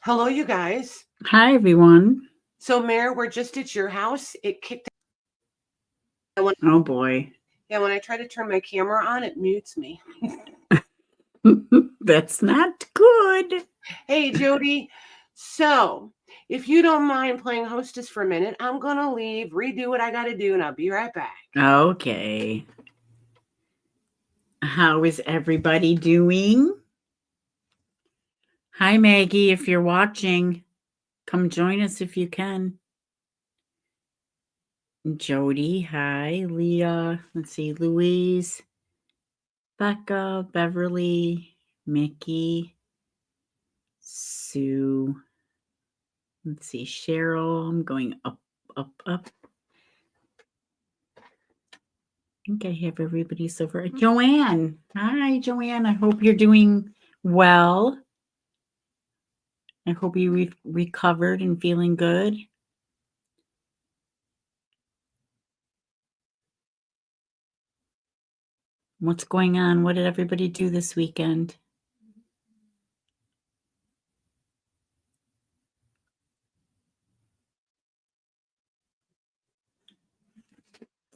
Hello, you guys. Hi, everyone. So, Mayor, we're just at your house. It kicked. Oh, boy. Yeah, when I try to turn my camera on, it mutes me. That's not good. Hey, Jody. So, if you don't mind playing hostess for a minute, I'm going to leave, redo what I got to do, and I'll be right back. Okay. How is everybody doing? Hi, Maggie. If you're watching, come join us if you can. Jody, hi. Leah, let's see, Louise, Becca, Beverly, Mickey, Sue. Let's see, Cheryl. I'm going up, up, up. I think I have everybody so far. Joanne. Hi, Joanne. I hope you're doing well. I hope you recovered and feeling good. What's going on? What did everybody do this weekend?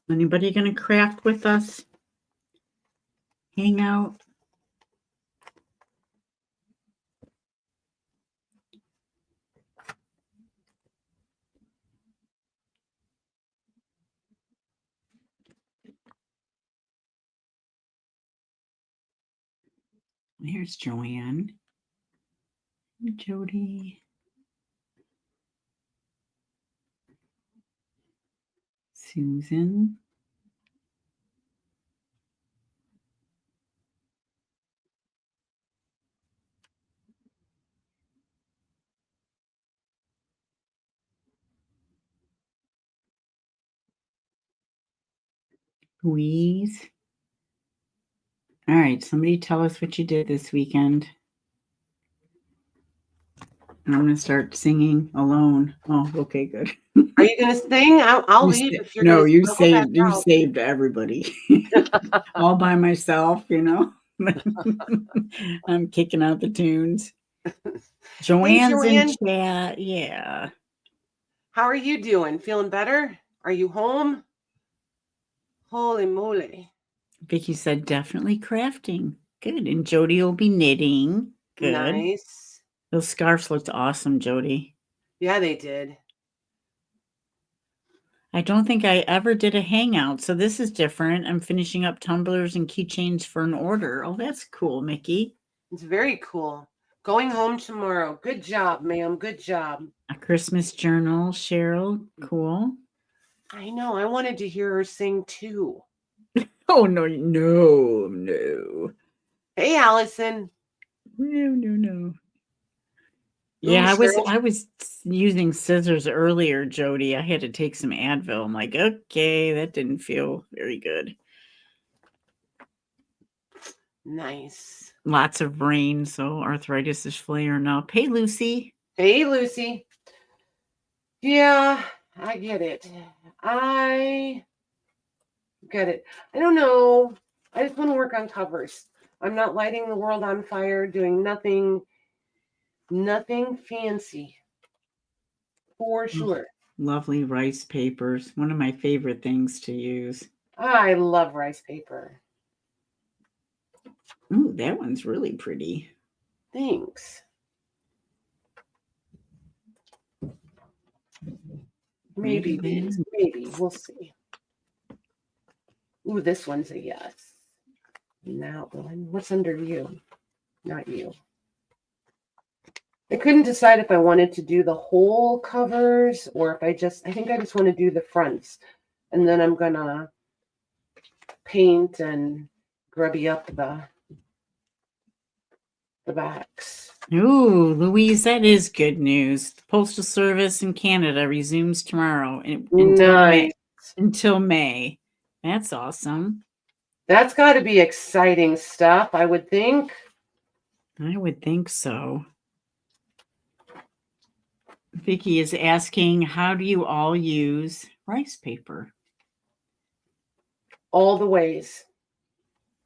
Anybody going to craft with us? Hang out? There's Joanne. Jody. Susan. Louise. All right, somebody tell us what you did this weekend. And I'm going to start singing alone. Oh, okay, good. Are you going to sing? I'll leave if you're going to. No, you saved everybody. All by myself, you know. I'm kicking out the tunes. Joanne's Joanne. in chat. Yeah. How are you doing? Feeling better? Are you home? Holy moly. Vicky said definitely crafting. Good. And Jody will be knitting. Good. Nice. Those scarves looked awesome, Jody. Yeah, they did. I don't think I ever did a hangout, so this is different. I'm finishing up tumblers and keychains for an order. Oh, that's cool, Mickey. It's very cool. Going home tomorrow. Good job, ma'am. Good job. A Christmas journal, Cheryl. Cool. I know. I wanted to hear her sing too. Oh, no. Hey, Allison. No. Yeah, I was using scissors earlier, Jody. I had to take some Advil. I'm like, okay, that didn't feel very good. Nice. Lots of rain, so arthritis is flaring up. Hey, Lucy. Hey, Lucy. Yeah, I get it. I don't know. I just want to work on covers. I'm not lighting the world on fire, doing nothing fancy. For sure. Lovely rice papers. One of my favorite things to use. I love rice paper. Ooh, that one's really pretty. Thanks. Maybe Maybe these. then. Maybe. We'll see. Ooh, this one's a yes. Now, what's under you? Not you. I couldn't decide if I wanted to do the whole covers or if I think I just want to do the fronts. And then I'm going to paint and grubby up the backs. Ooh, Louise, that is good news. The Postal Service in Canada resumes tomorrow Nice. until May. That's awesome. That's got to be exciting stuff, I would think. I would think so. Vicky is asking, how do you all use rice paper? All the ways.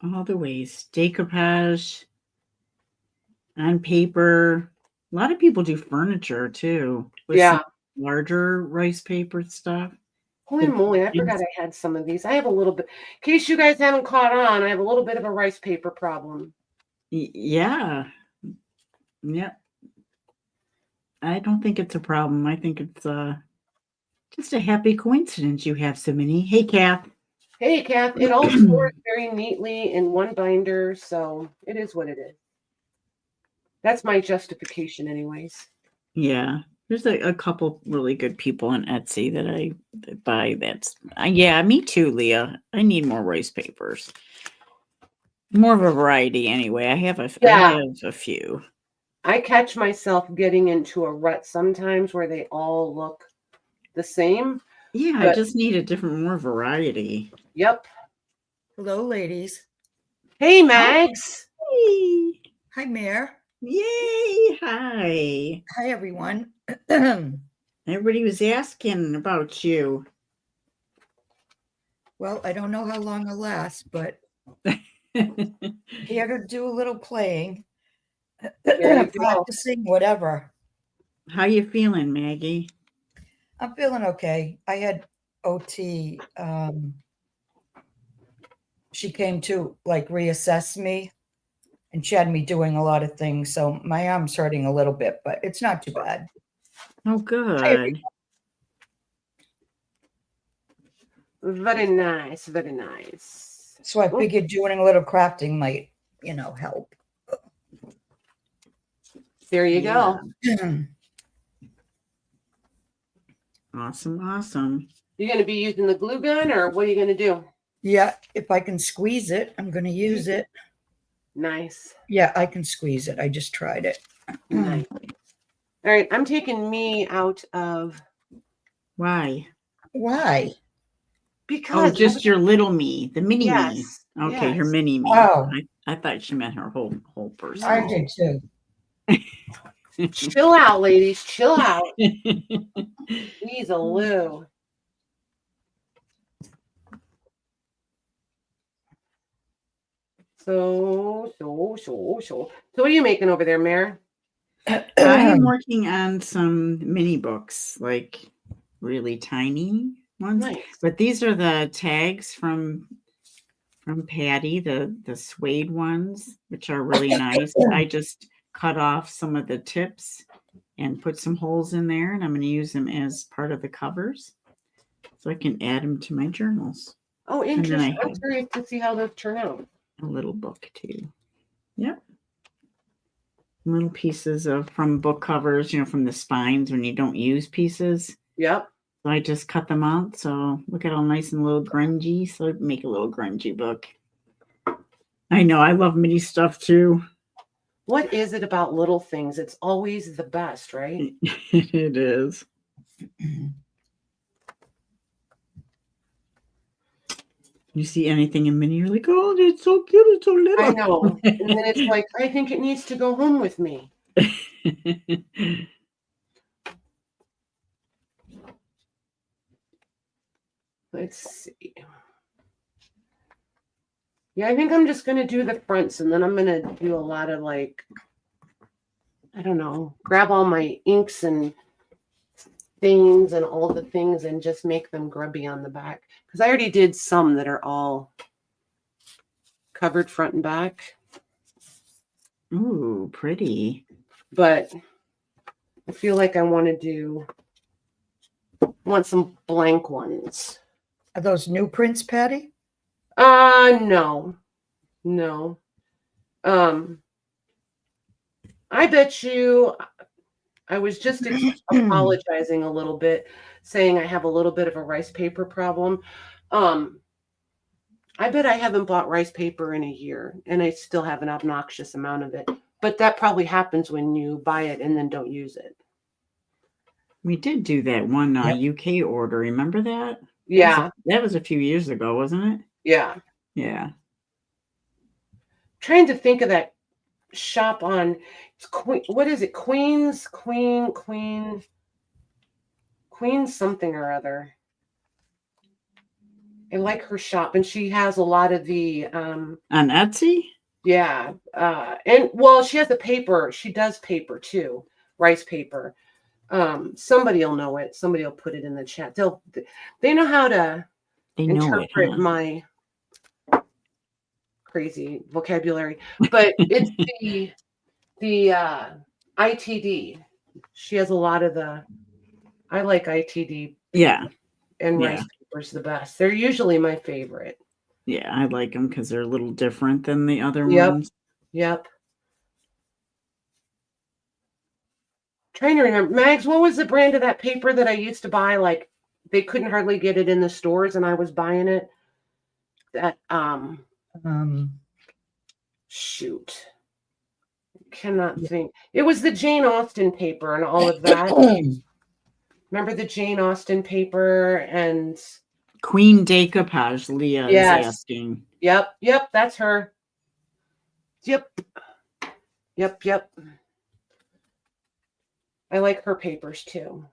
All the ways. Decoupage on paper. A lot of people do furniture too. With Yeah. larger rice paper stuff. Holy moly, I forgot I had some of these. I have a little bit, in case you guys haven't caught on, I have a little bit of a rice paper problem. Yeah. Yep. I don't think it's a problem. I think it's just a happy coincidence you have so many. Hey, Kath. Hey, Kath, it all stores very neatly in one binder, so it is what it is. That's my justification anyways. Yeah. There's a couple really good people on Etsy that I buy. Yeah, me too, Leah. I need more rice papers. More of a variety anyway. I have a few. I catch myself getting into a rut sometimes where they all look the same. Yeah, I just need a more variety. Yep. Hello, ladies. Hey, Mags. Hey. Hi, Mare. Yay. Hi. Hi, everyone. Everybody was asking about you. Well, I don't know how long I'll last, but here to do a little playing, practicing, whatever. How you feeling, Maggie? I'm feeling okay. I had OT. She came to reassess me, and she had me doing a lot of things. So my arm's hurting a little bit, but it's not too bad. Oh, good. Very nice. Very nice. So I figured doing a little crafting might, help. There you go. Awesome. You're going to be using the glue gun, or what are you going to do? Yeah, if I can squeeze it, I'm going to use it. Nice. Yeah, I can squeeze it. I just tried it. Nice. All right, I'm taking me out of. Why? Because just your little me, the mini me. Okay, yes. her mini me. Oh. I thought she meant her whole person. I did too. Chill out, ladies. Chill out. He's a Lou. So what are you making over there, Mare? I am working on some mini books, like really tiny ones. Nice. But these are the tags from Patty, the suede ones, which are really nice. I just cut off some of the tips and put some holes in there, and I'm going to use them as part of the covers so I can add them to my journals. Oh, interesting. I'm curious to see how those turn out. A little book too. Yep. Little pieces from book covers, from the spines when you don't use pieces. Yep. So I just cut them out. So look at all nice and little grungy. So I make a little grungy book. I know. I love mini stuff too. What is it about little things? It's always the best, right? It is. You see anything in mini, you're like, oh, it's so cute, it's so little. I know. And then it's like, I think it needs to go home with me. Let's see. Yeah, I think I'm just going to do the fronts, and then I'm going to do a lot of I don't know, grab all my inks and stains and all the things and just make them grubby on the back. Because I already did some that are all covered front and back. Ooh, pretty. But I feel like I want to do want some blank ones. Are those new prints, Patty? No. I bet you I was just apologizing a little bit, saying I have a little bit of a rice paper problem. I bet I haven't bought rice paper in a year, and I still have an obnoxious amount of it. But that probably happens when you buy it and then don't use it. We did do that one Yep. UK order. Remember that? Yeah. That was a few years ago, wasn't it? Yeah. Yeah. Trying to think of that shop on what is it? Queen something or other. I like her shop, and she has a lot of the On Etsy? yeah. And well, she has the paper. She does paper too, rice paper. Somebody will know it. Somebody will put it in the chat. They know how to They know interpret it, huh? my crazy vocabulary. But it's the ITD. She has a lot of I like ITD Yeah. and Yeah. rice papers the best. They're usually my favorite. Yeah, I like them because they're a little different than the other Yep. ones. Yep. Trying to remember, Mags, what was the brand of that paper that I used to buy? Like they couldn't hardly get it in the stores, and I was buying it. That shoot, cannot think. It was the Jane Austen paper and all of that. Remember the Jane Austen paper and Queen Decoupage, Leah is asking. Yep, that's her. Yep. I like her papers too.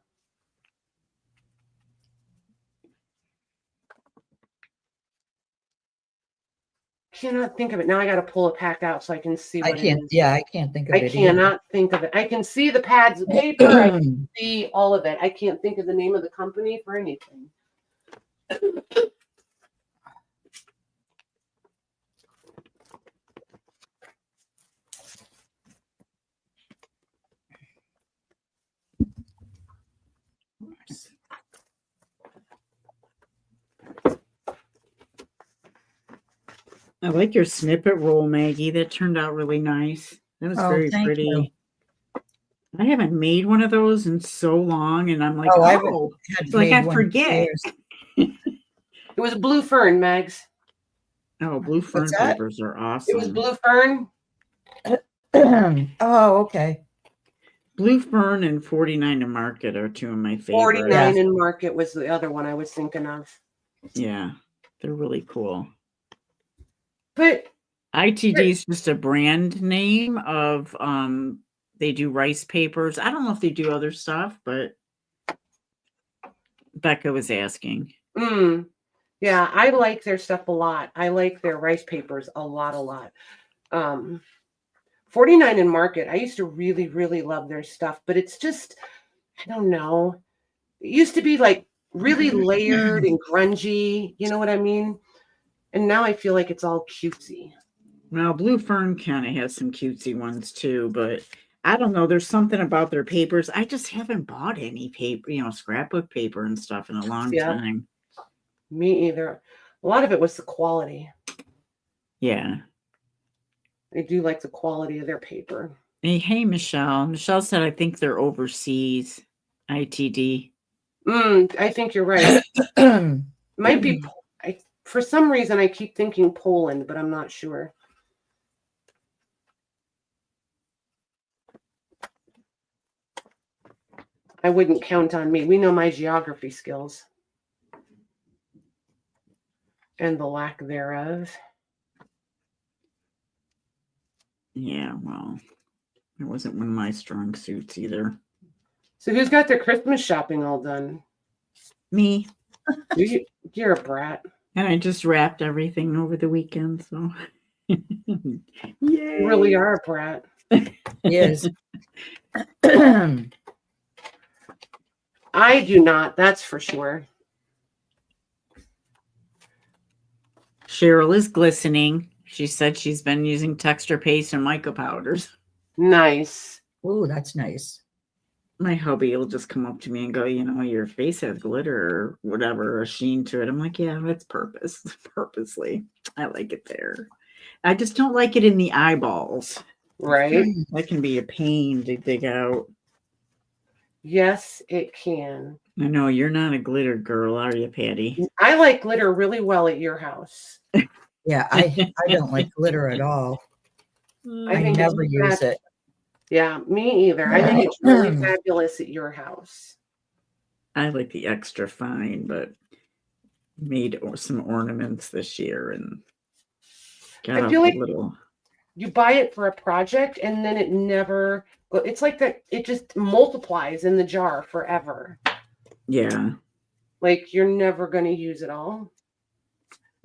Cannot think of it. Now I got to pull a pack out so I can see what it is. Yeah, I can't think of it. I cannot think of it. I can see the pads of paper. I can see all of it. I can't think of the name of the company for anything. I like your snippet roll, Maggie. That turned out really nice. That was very pretty. You. I haven't made one of those in so long, and I'm like, it's like I forget. It was Blue Fern, Mags. Oh, Blue Fern papers are awesome. It was Blue Fern. Oh, okay. Blue Fern and 49 and Market are two of my favorites. 49 and Market was the other one I was thinking of. Yeah, they're really cool. But ITD is just a brand name of they do rice papers. I don't know if they do other stuff, but Becca was asking. Yeah, I like their stuff a lot. I like their rice papers a lot. 49 and Market, I used to really, really love their stuff, but it's just, I don't know. It used to be like really layered and grungy, you know what I mean? And now I feel like it's all cutesy. Well, Blue Fern kind of has some cutesy ones too, but I don't know. There's something about their papers. I just haven't bought any paper, scrapbook paper and stuff in a long time. Me either. A lot of it was the quality. Yeah. I do like the quality of their paper. Hey, Michelle. Michelle said, I think they're overseas. ITD. I think you're right. Might be. For some reason, I keep thinking Poland, but I'm not sure. I wouldn't count on me. We know my geography skills and the lack thereof. Yeah, well, it wasn't one of my strong suits either. So who's got their Christmas shopping all done? Me. You're a brat. And I just wrapped everything over the weekend, so. You really are a brat. Yes. I do not, that's for sure. Cheryl is glistening. She said she's been using texture paste and mica powders. Nice. Ooh, that's nice. my hubby will just come up to me and go, your face has glitter or whatever, a sheen to it. I'm like, yeah, that's purposely. I like it there. I just don't like it in the eyeballs. Right? That can be a pain to dig out. Yes, it can. I know you're not a glitter girl, are you, Patty? I like glitter really well at your house. Yeah, I don't like glitter at all. I think never it's use it. Yeah, me either. I think it's really fabulous at your house. I like the extra fine, but made some ornaments this year and got I feel like little. You buy it for a project and then it never. It's like that. It just multiplies in the jar forever. Yeah. Like you're never going to use it all.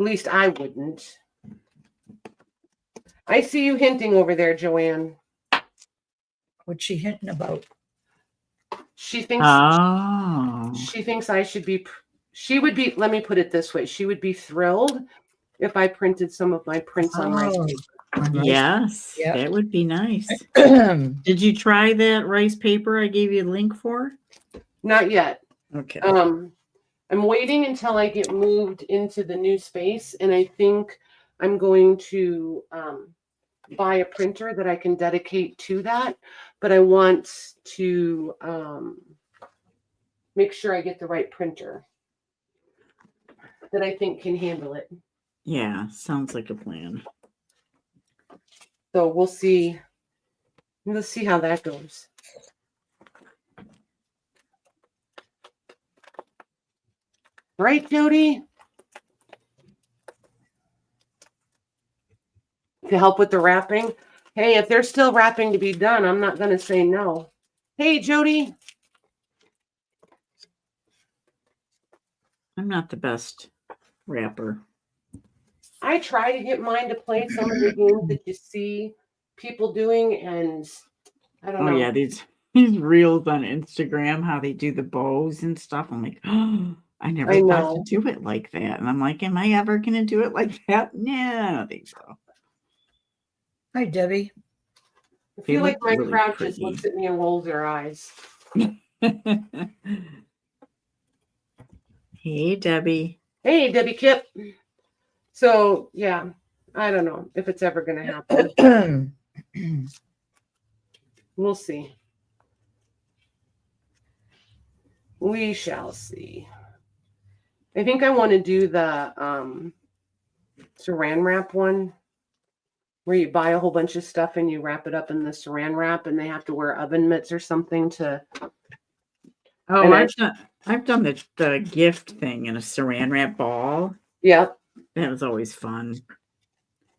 At least I wouldn't. I see you hinting over there, Joanne. What's she hinting about? She thinks. Oh. She thinks I should be. She would be. Let me put it this way. She would be thrilled if I printed some of my prints on rice paper. Yes, Yep. that would be nice. Did you try that rice paper I gave you a link for? Not yet. Okay. I'm waiting until I get moved into the new space, and I think I'm going to buy a printer that I can dedicate to that. But I want to make sure I get the right printer that I think can handle it. Yeah, sounds like a plan. So we'll see. Let's see how that goes. Right, Jody? To help with the wrapping. Hey, if there's still wrapping to be done, I'm not going to say no. Hey, Jody. I'm not the best rapper. I try to get mine to play some of the games that you see people doing, and I don't know. Oh yeah, these reels on Instagram, how they do the bows and stuff. I'm like, oh, I never thought to do it like that. And I'm like, am I ever going to do it like that? Yeah, I don't think so. Hi, Debbie. I feel like my crowd just looks at me and rolls their eyes. Hey, Debbie. Hey, Debbie Kip. So, yeah, I don't know if it's ever going to happen. We'll see. We shall see. I think I want to do the saran wrap one, where you buy a whole bunch of stuff and you wrap it up in the saran wrap, and they have to wear oven mitts or something to. Oh, I've done the gift thing in a saran wrap ball. Yep. That was always fun.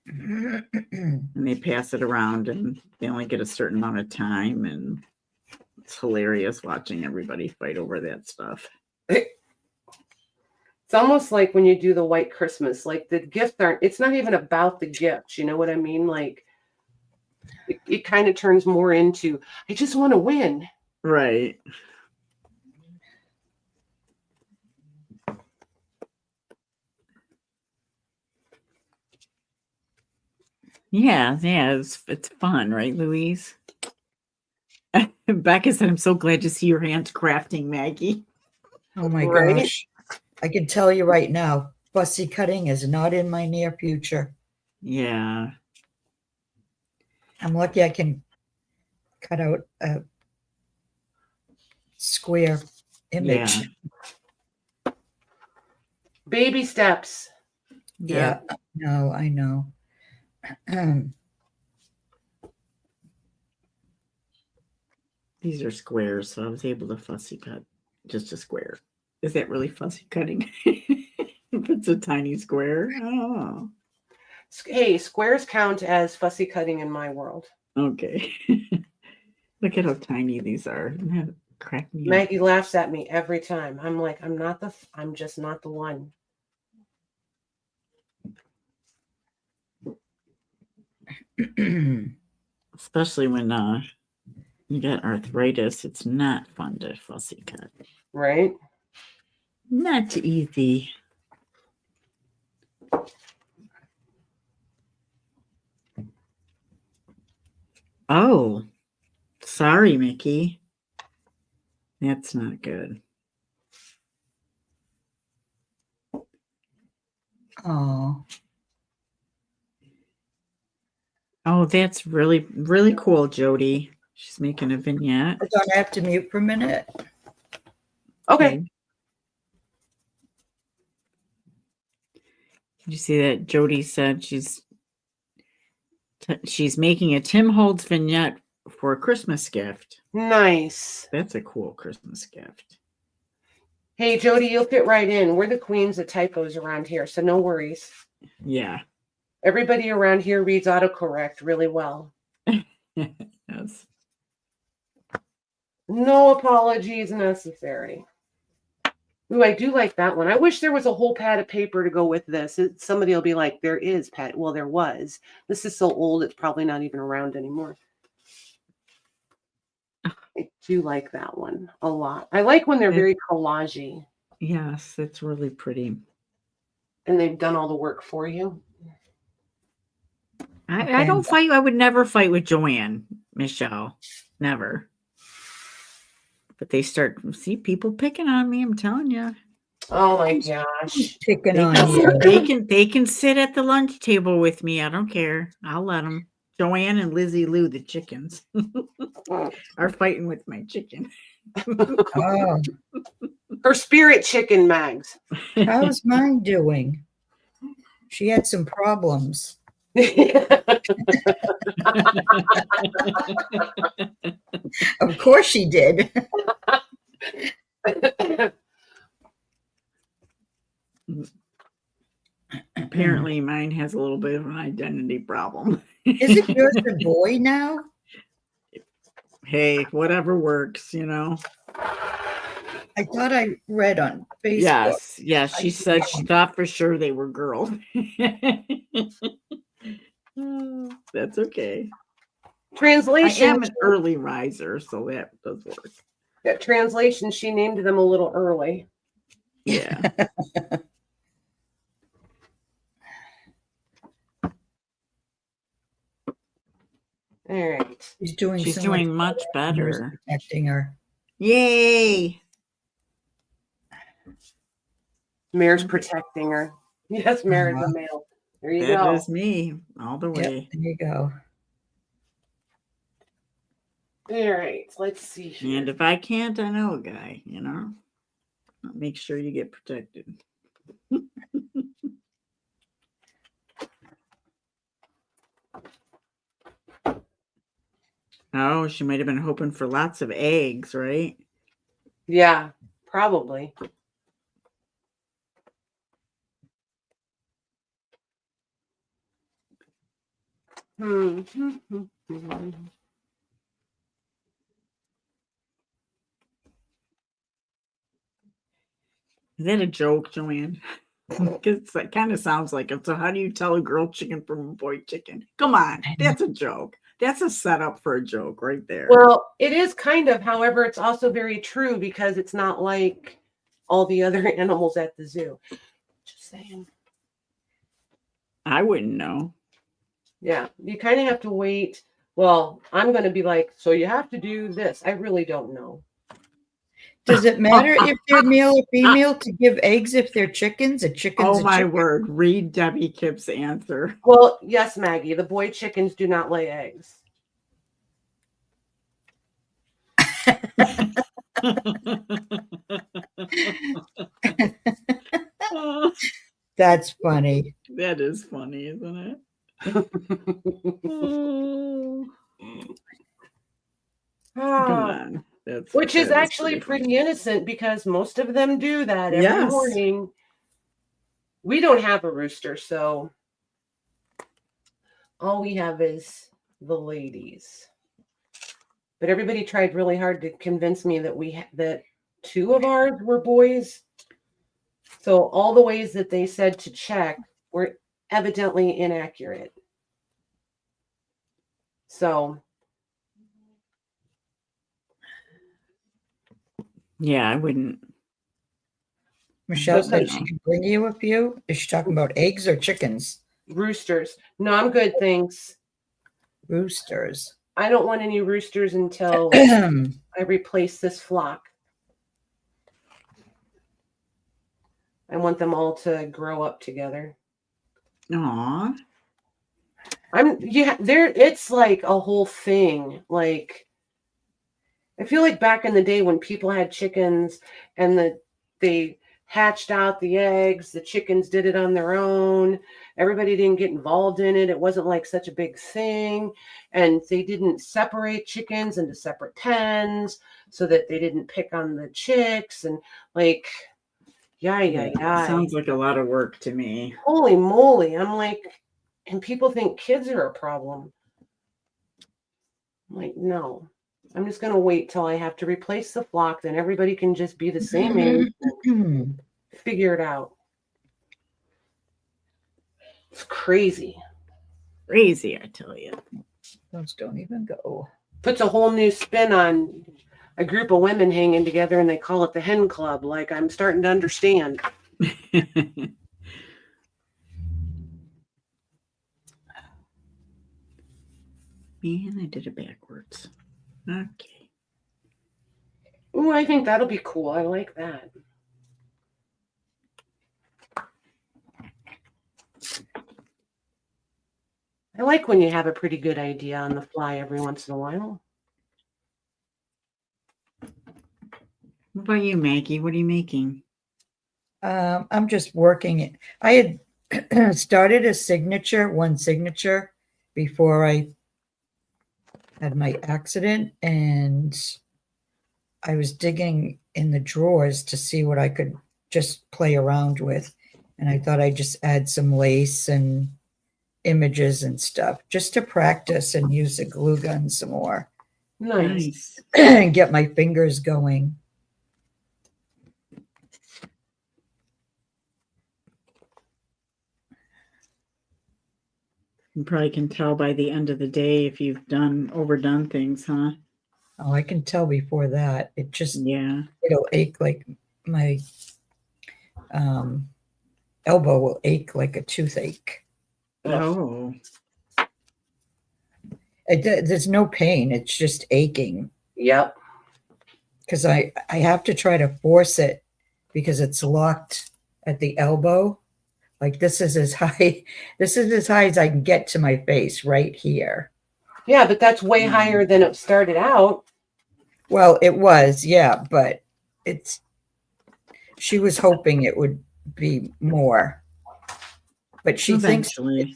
And they pass it around and they only get a certain amount of time, and it's hilarious watching everybody fight over that stuff. It's almost like when you do the white Christmas, like the gifts it's not even about the gifts. You know what I mean? Like it kind of turns more into, I just want to win. Right. Yeah, it's fun, right, Louise? Becca said, I'm so glad to see your hands crafting, Maggie. Oh my gosh. I can tell you right now, fussy cutting is not in my near future. Yeah. I'm lucky I can cut out a square image. Yeah. Baby steps. Yeah. No, I know. These are squares, so I was able to fussy cut just a square. Is that really fussy cutting? If it's a tiny square? Oh. Hey, squares count as fussy cutting in my world. Okay. Look at how tiny these are. Crack me Maggie laughs at me every time. I'm like, I'm just not the one. Especially when you got arthritis, it's not fun to fussy cut. Right? Not easy. Oh, sorry, Mickey. That's not good. Oh, Oh, that's really, really cool, Jody. She's making a vignette. I thought I have to mute for a minute. Okay. Did you see that Jody said she's making a Tim Holtz vignette for a Christmas gift? Nice. That's a cool Christmas gift. Hey, Jody, you'll fit right in. We're the queens of typos around here, so no worries. Yeah. Everybody around here reads autocorrect really well. Yes. No apologies necessary. Ooh, I do like that one. I wish there was a whole pad of paper to go with this. Somebody will be like, there is pad. Well, there was. This is so old, it's probably not even around anymore. I do like that one a lot. I like when they're very collagey. Yes, it's really pretty. And they've done all the work for you. I don't fight. I would never fight with Joanne, Michelle. Never. But they start, see people picking on me. I'm telling you. Oh my gosh. Picking on you. They can sit at the lunch table with me. I don't care. I'll let them. Joanne and Lizzie Lou, the chickens, are fighting with my chicken. Oh, Her spirit chicken, Mags. how's mine doing? She had some problems. Of course she did. Apparently mine has a little bit of an identity problem. Isn't yours a boy now? Hey, whatever works, you know. I thought I read on Facebook. Yes. She said she thought for sure they were girls. That's okay. Translation. I am an early riser, so that does work. That translation, she named them a little early. Yeah. All right. She's doing She's so doing much better. Protecting her. Yay. Mare's protecting her. Yes, Mare is a male. There you go. That is me all the way. Yep, there you go. All right, let's see here. And if I can't, I know a guy, you know. I'll make sure you get protected. Oh, she might have been hoping for lots of eggs, right? Yeah, probably. Is that a joke, Joanne? Because that kind of sounds like it. So how do you tell a girl chicken from a boy chicken? Come on, that's a joke. That's a setup for a joke right there. Well, it is kind of. However, it's also very true because it's not like all the other animals at the zoo. Just saying. I wouldn't know. Yeah, you kind of have to wait. Well, I'm going to be like, so you have to do this. I really don't know. Does it matter if they're male or female to give eggs if they're chickens? A chicken's Oh a my chicken. word. Read Debbie Kipp's answer. Well, yes, Maggie. The boy chickens do not lay eggs. That's funny. That is funny, isn't it? Come on. Which is actually pretty innocent because most of them do that every Yes. morning. We don't have a rooster, so all we have is the ladies. But everybody tried really hard to convince me that that two of ours were boys. So all the ways that they said to check were evidently inaccurate. So yeah, I wouldn't. Michelle said she could bring you a few. Is she talking about eggs or chickens? Roosters. No, I'm good, thanks. Roosters. I don't want any roosters until I replace this flock. I want them all to grow up together. Aw. It's like a whole thing. Like, I feel like back in the day when people had chickens and they hatched out the eggs, the chickens did it on their own. Everybody didn't get involved in it. It wasn't like such a big thing. And they didn't separate chickens into separate pens so that they didn't pick on the chicks. And like, yeah. Sounds like a lot of work to me. Holy moly. I'm like, and people think kids are a problem. I'm like, no. I'm just going to wait till I have to replace the flock. Then everybody can just be the same age and figure it out. It's crazy. Crazy, I tell you. Those don't even go. Puts a whole new spin on a group of women hanging together, and they call it the hen club. Like, I'm starting to understand. Man, I did it backwards. Okay. Ooh, I think that'll be cool. I like that. I like when you have a pretty good idea on the fly every once in a while. What about you, Maggie? What are you making? I'm just working it. I had started one signature before I had my accident, and I was digging in the drawers to see what I could just play around with. And I thought I'd just add some lace and images and stuff just to practice and use the glue gun some more. Nice. And get my fingers going. You probably can tell by the end of the day if you've overdone things, huh? Oh, I can tell before that. It just, Yeah. it'll ache like my elbow will ache like a toothache. Oh. There's no pain. It's just aching. Yep. Because I have to try to force it because it's locked at the elbow. Like this is as high as I can get to my face right here. Yeah, but that's way higher than it started out. Well, it was, yeah, but she was hoping it would be more. But she Eventually.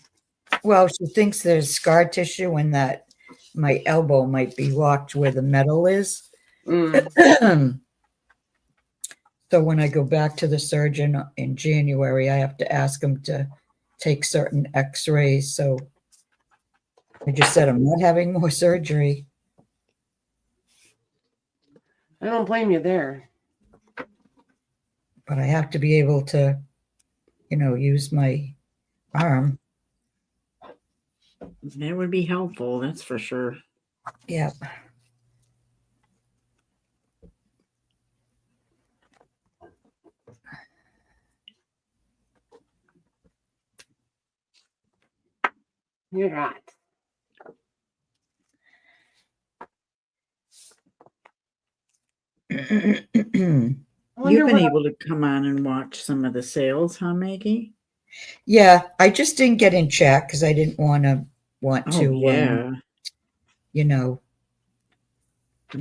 she thinks there's scar tissue and that my elbow might be locked where the metal is. So when I go back to the surgeon in January, I have to ask him to take certain x-rays. So I just said, I'm not having more surgery. I don't blame you there. But I have to be able to, use my arm. That would be helpful, that's for sure. Yeah. You're right. You've been able to come on and watch some of the sales, huh, Maggie? Yeah, I just didn't get in chat because I didn't want to, I'm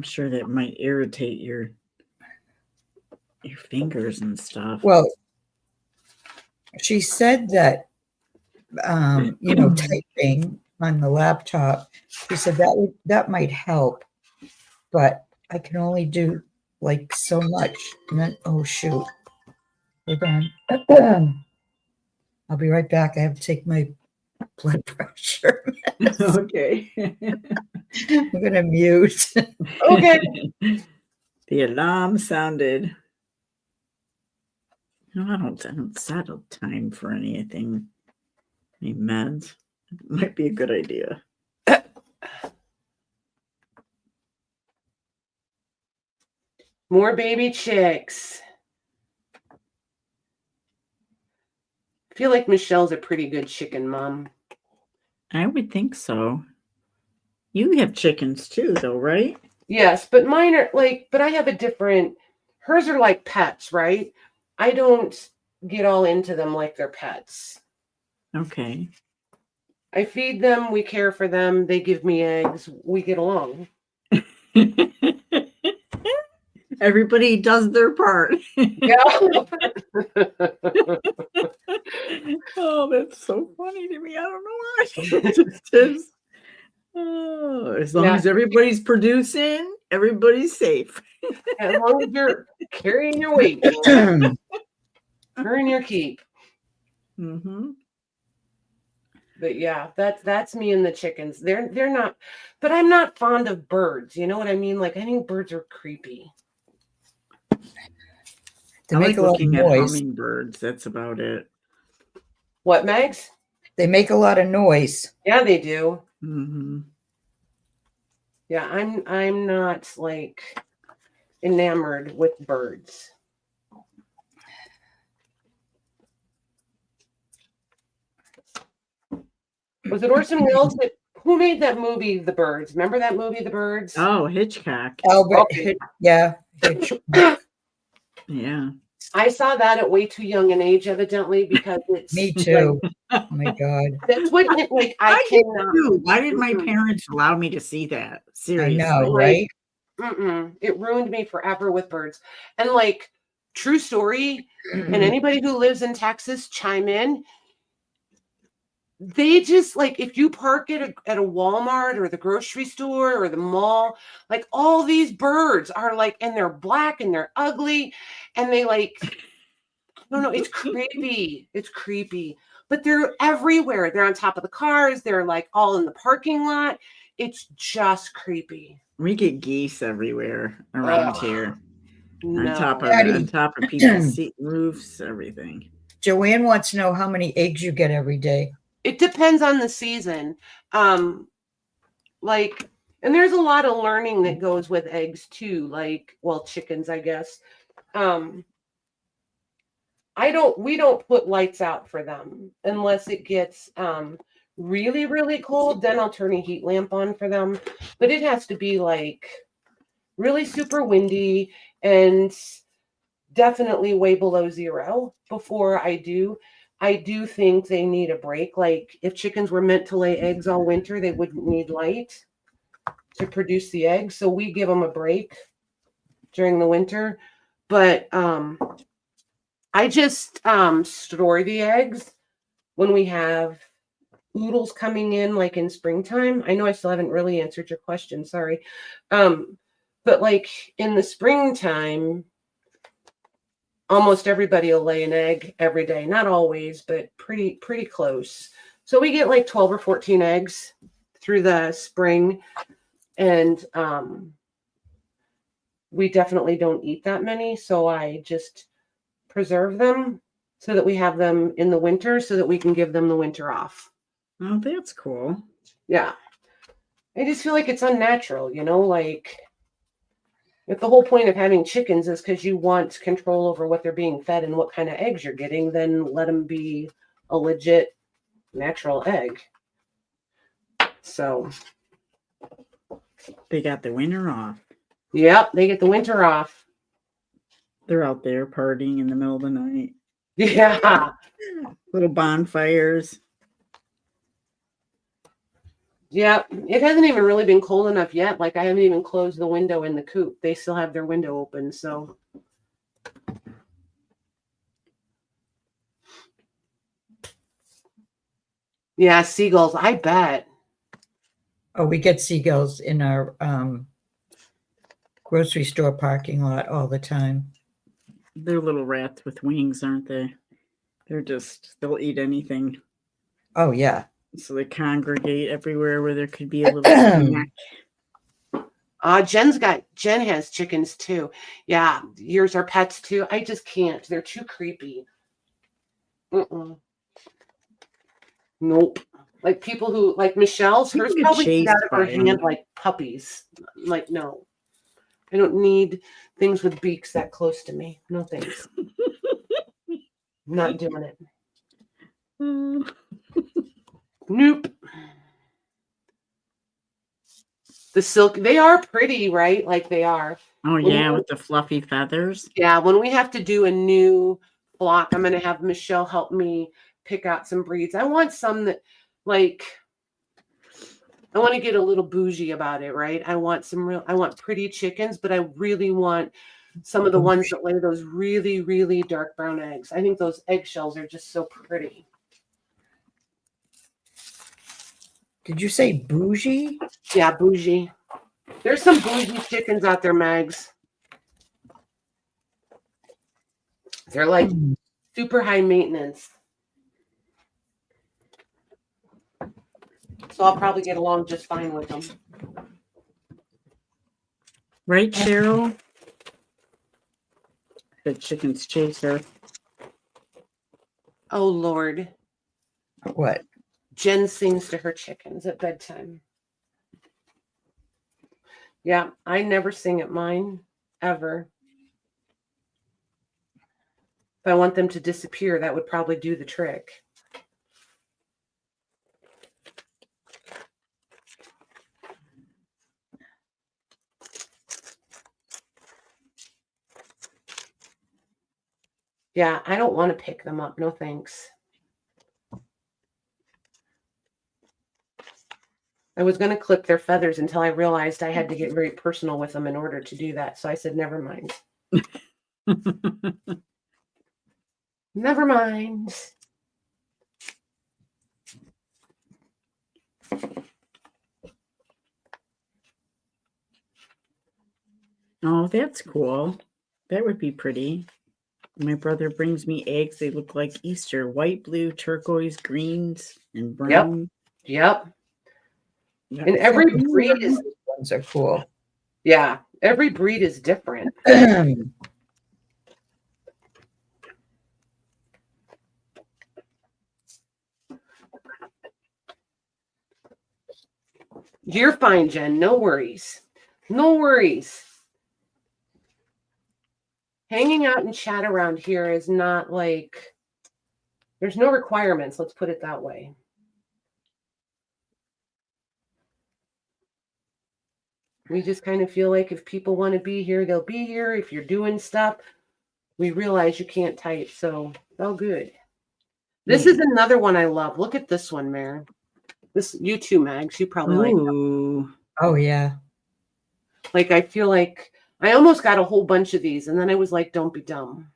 sure that might irritate your fingers and stuff. Well, she said that, typing on the laptop, she said that might help, but I can only do like so much. And then, oh shoot, hold on. I'll be right back. I have to take my blood pressure. Okay. I'm gonna mute. Okay. The alarm sounded. No, I don't set a time for anything. Any meds? It might be a good idea. More baby chicks. I feel like Michelle's a pretty good chicken mom. I would think so. You have chickens too, though, right? Yes, but mine are but I have a different, hers are like pets, right? I don't get all into them like they're pets. Okay. I feed them, we care for them, they give me eggs, we get along. Everybody does their part. Yeah. Oh, that's so funny to me. I don't know why. It just is. Oh, as long Yeah. as everybody's producing, everybody's safe. As long as you're carrying your weight, earn your keep. Mm-hmm. But yeah, that's me and the chickens. They're not, but I'm not fond of birds. You know what I mean? Like I think birds are creepy. They I make like a lot of looking at noise. hummingbirds. That's about it. What, Megs? They make a lot of noise. Yeah, they do. Mm-hmm. Yeah, I'm not like enamored with birds. Was it Orson Welles who made that movie, The Birds? Remember that movie, The Birds? Oh, Hitchcock. Albert, Okay. yeah. Yeah. I saw that at way too young an age, evidently, because it's Me too. Oh my God. that's what like I did cannot. too. Why did my Mm-mm. parents allow me to see that? I Seriously. know, Like, right? It ruined me forever with birds. And like, true story, and anybody who lives in Texas, chime in. They just like if you park at a Walmart or the grocery store or the mall, like all these birds are like, and they're black and they're ugly, and they like, I don't know, it's creepy. It's creepy. But they're everywhere. They're on top of the cars. They're like all in the parking lot. It's just creepy. We get geese everywhere around Ugh, here. no. On top of people's roofs, everything. Joanne wants to know how many eggs you get every day. It depends on the season. Like, and there's a lot of learning that goes with eggs too. Like, well, chickens, I guess. We don't put lights out for them unless it gets really, really cold. Then I'll turn a heat lamp on for them. But it has to be like really super windy and definitely way below zero before I do. I do think they need a break. Like if chickens were meant to lay eggs all winter, they wouldn't need light to produce the eggs. So we give them a break during the winter. But I just store the eggs when we have oodles coming in, like in springtime. I know I still haven't really answered your question. Sorry. But like in the springtime, almost everybody will lay an egg every day. Not always, but pretty close. So we get like 12 or 14 eggs through the spring. And we definitely don't eat that many. So I just preserve them so that we have them in the winter so that we can give them the winter off. Oh, that's cool. Yeah. I just feel like it's unnatural, you know, like if the whole point of having chickens is because you want control over what they're being fed and what kind of eggs you're getting, then let them be a legit natural egg. So they got the winter off. Yep, they get the winter off. They're out there partying in the middle of the night. Yeah. Little bonfires. Yeah, it hasn't even really been cold enough yet. Like I haven't even closed the window in the coop. They still have their window open, so. Yeah, seagulls, I bet. Oh, we get seagulls in our grocery store parking lot all the time. They're little rats with wings, aren't they? They'll eat anything. Oh, yeah. So they congregate everywhere where there could be a little snack. Jen has chickens too. Yeah, yours are pets too. I just can't. They're too creepy. Nope. Like people who like Michelle's, hers probably get out of her hand like puppies. Like, no. I don't need things with beaks that close to me. No thanks. Not doing it. Nope. The silk, they are pretty, right? Like they are. Oh, yeah, with the fluffy feathers. Yeah, when we have to do a new flock. I'm going to have Michelle help me pick out some breeds. I want some that, like, I want to get a little bougie about it, right? I want pretty chickens, but I really want some of the ones that lay those really, really dark brown eggs. I think those eggshells are just so pretty. Did you say bougie? Yeah, bougie. There's some bougie chickens out there, Mags. They're like super high maintenance. So I'll probably get along just fine with them. Right, Cheryl? The chickens chase her. Oh, Lord. What? Jen sings to her chickens at bedtime. Yeah, I never sing at mine, ever. If I want them to disappear, that would probably do the trick. Yeah, I don't want to pick them up. No thanks. I was going to clip their feathers until I realized I had to get very personal with them in order to do that. So I said, never mind. Never mind. Oh, that's cool. That would be pretty. My brother brings me eggs. They look like Easter. White, blue, turquoise, greens, and brown. Yep. Yep. And every breed is... These ones are cool. Yeah, every breed is different. You're fine, Jen. No worries. No worries. Hanging out and chat around here is not like, there's no requirements. Let's put it that way. We just kind of feel like if people want to be here, they'll be here. If you're doing stuff, we realize you can't type. So all good. This is another one I love. Look at this one, Mare. This, you too, Mags. You probably like that. Oh, yeah. Like, I feel like I almost got a whole bunch of these, and then I was like, don't be dumb.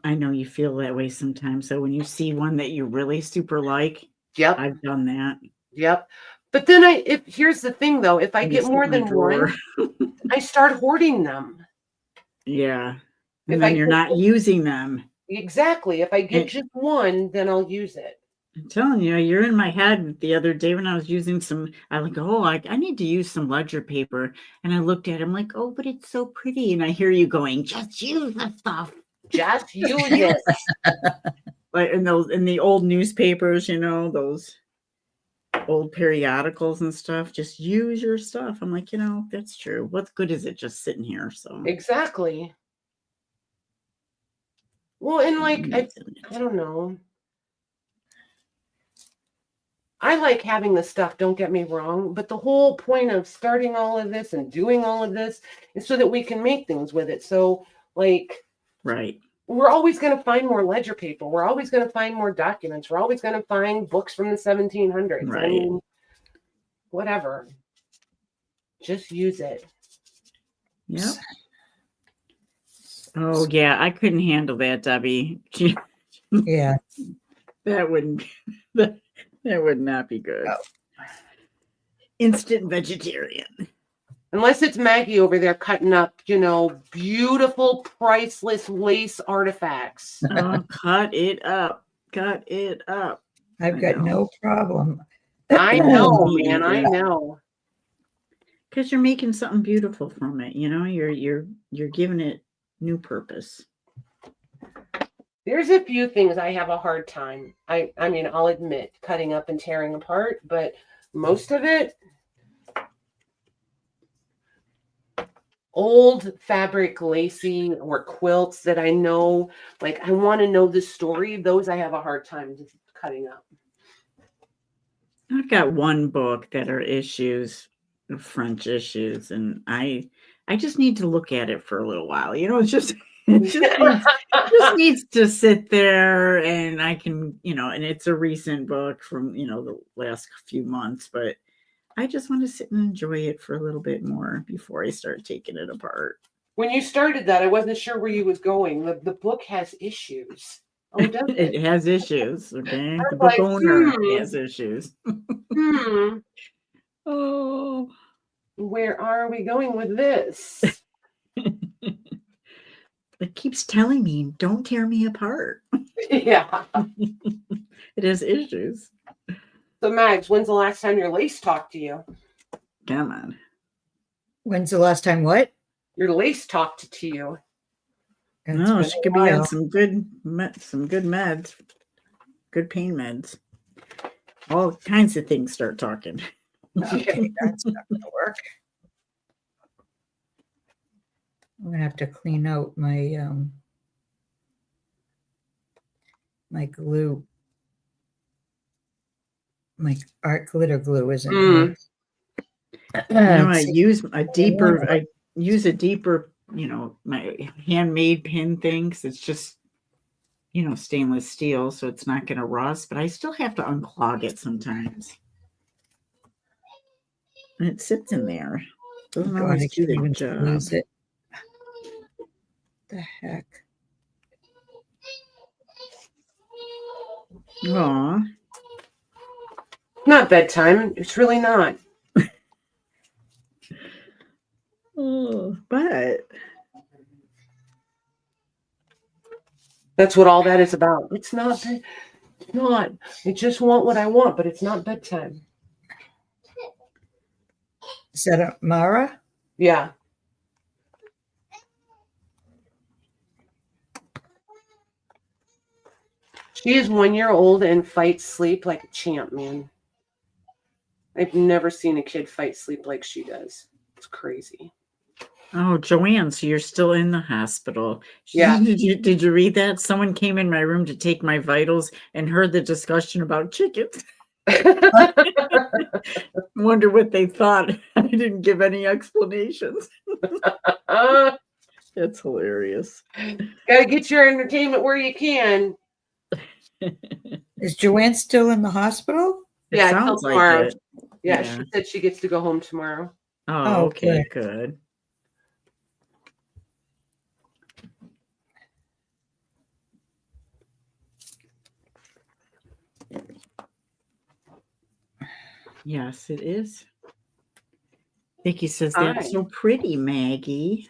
I know you feel that way sometimes. So when you see one that you really super like, Yep. I've done that. Yep. But then here's the thing though, if I get more than one, I start hoarding them. Yeah. And then you're not using them. Exactly. If I get just one, then I'll use it. I'm telling you, you're in my head. The other day when I was using some, I like, oh, I need to use some ledger paper. And I looked at it, I'm like, oh, but it's so pretty. And I hear you going, just use the stuff. Just use it. Like in the old newspapers, you know, those old periodicals and stuff, just use your stuff. I'm like, that's true. What good is it just sitting here? So exactly. Well, and like, I don't know. I like having the stuff, don't get me wrong, but the whole point of starting all of this and doing all of this is so that we can make things with it. So, like, right. We're always going to find more ledger paper. We're always going to find more documents. We're always going to find books from the 1700s. Right. I mean, whatever. Just use it. Yep. Oh, yeah. I couldn't handle that, Debbie. Yeah. That wouldn't... That would not be good. No. Instant vegetarian. Unless it's Maggie over there cutting up, beautiful, priceless lace artifacts. Oh, cut it up. Cut it up. I've got no problem. I know, man. I know. Because you're making something beautiful from it. You're giving it new purpose. There's a few things I have a hard time. I mean, I'll admit cutting up and tearing apart, but most of it, old fabric lacy or quilts that I know, like I want to know the story. Those I have a hard time just cutting up. I've got one book that are issues, French issues, and I just need to look at it for a little while. It's just Just needs to sit there, and I can, and it's a recent book from, the last few months, but I just want to sit and enjoy it for a little bit more before I start taking it apart. When you started that, I wasn't sure where you was going. The book has issues. Oh, does it? It has issues, okay? The was book like, owner has issues. Hmm. Oh. Where are we going with this? It keeps telling me, don't tear me apart. Yeah. It has issues. So, Mags, when's the last time your lace talked to you? Come on. When's the last time what? Your lace talked to you. It's No, been she a could be on while. some good meds, good pain meds. All kinds of things start talking. Okay, that's not going to work. I'm going to have to clean out my my glue. My art glitter glue isn't here. I use a deeper, my handmade pin thing, 'cause it's just, stainless steel, so it's not going to rust, but I still have to unclog it sometimes. And it sits in there. Doesn't God, always I do can't the even job. squeeze it. The heck? Aw. Not bedtime. It's really not. Oh, but That's what all that is about. It's not. It's not. I just want what I want, but it's not bedtime. Is that a Mara? Yeah. She is 1 year old and fights sleep like a champ, man. I've never seen a kid fight sleep like she does. It's crazy. oh, Joanne, so you're still in the hospital. Yeah. Did you read that? Someone came in my room to take my vitals and heard the discussion about chickens. Wonder what they thought. I didn't give any explanations. That's hilarious. Gotta get your entertainment where you can. Is Joanne still in the hospital? It Yeah, sounds till like tomorrow. it. Yeah, she said she gets to go home tomorrow. Oh, okay, good. Yes, it is. Vicky says that's so pretty, Maggie.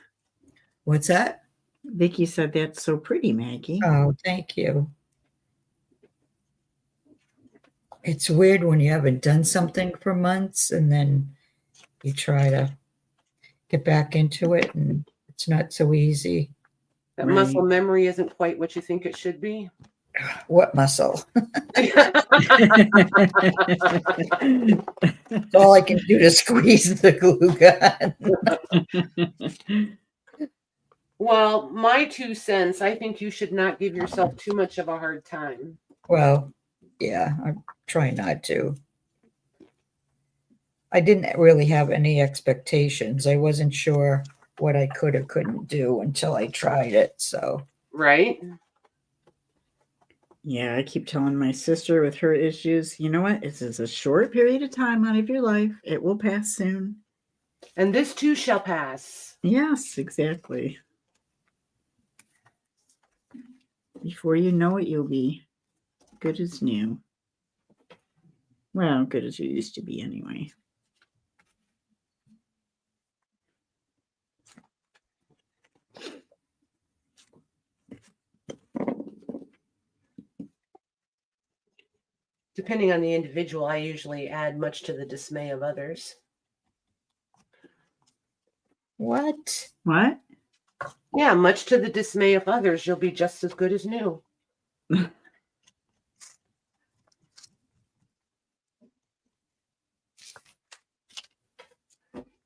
What's that? Vicky said that's so pretty, Maggie. Oh, thank you. It's weird when you haven't done something for months and then you try to get back into it and it's not so easy. That muscle memory isn't quite what you think it should be. What muscle? All I can do to squeeze the glue gun. Well, my 2 cents, I think you should not give yourself too much of a hard time. Well, yeah, I'm trying not to. I didn't really have any expectations. I wasn't sure what I could or couldn't do until I tried it. So, right? Yeah, I keep telling my sister with her issues, you know what? This is a short period of time out of your life. It will pass soon. And this too shall pass. Yes, exactly. Before you know it, you'll be good as new. Well, good as you used to be anyway. Depending on the individual, I usually add much to the dismay of others. what? What? Yeah, much to the dismay of others, you'll be just as good as new.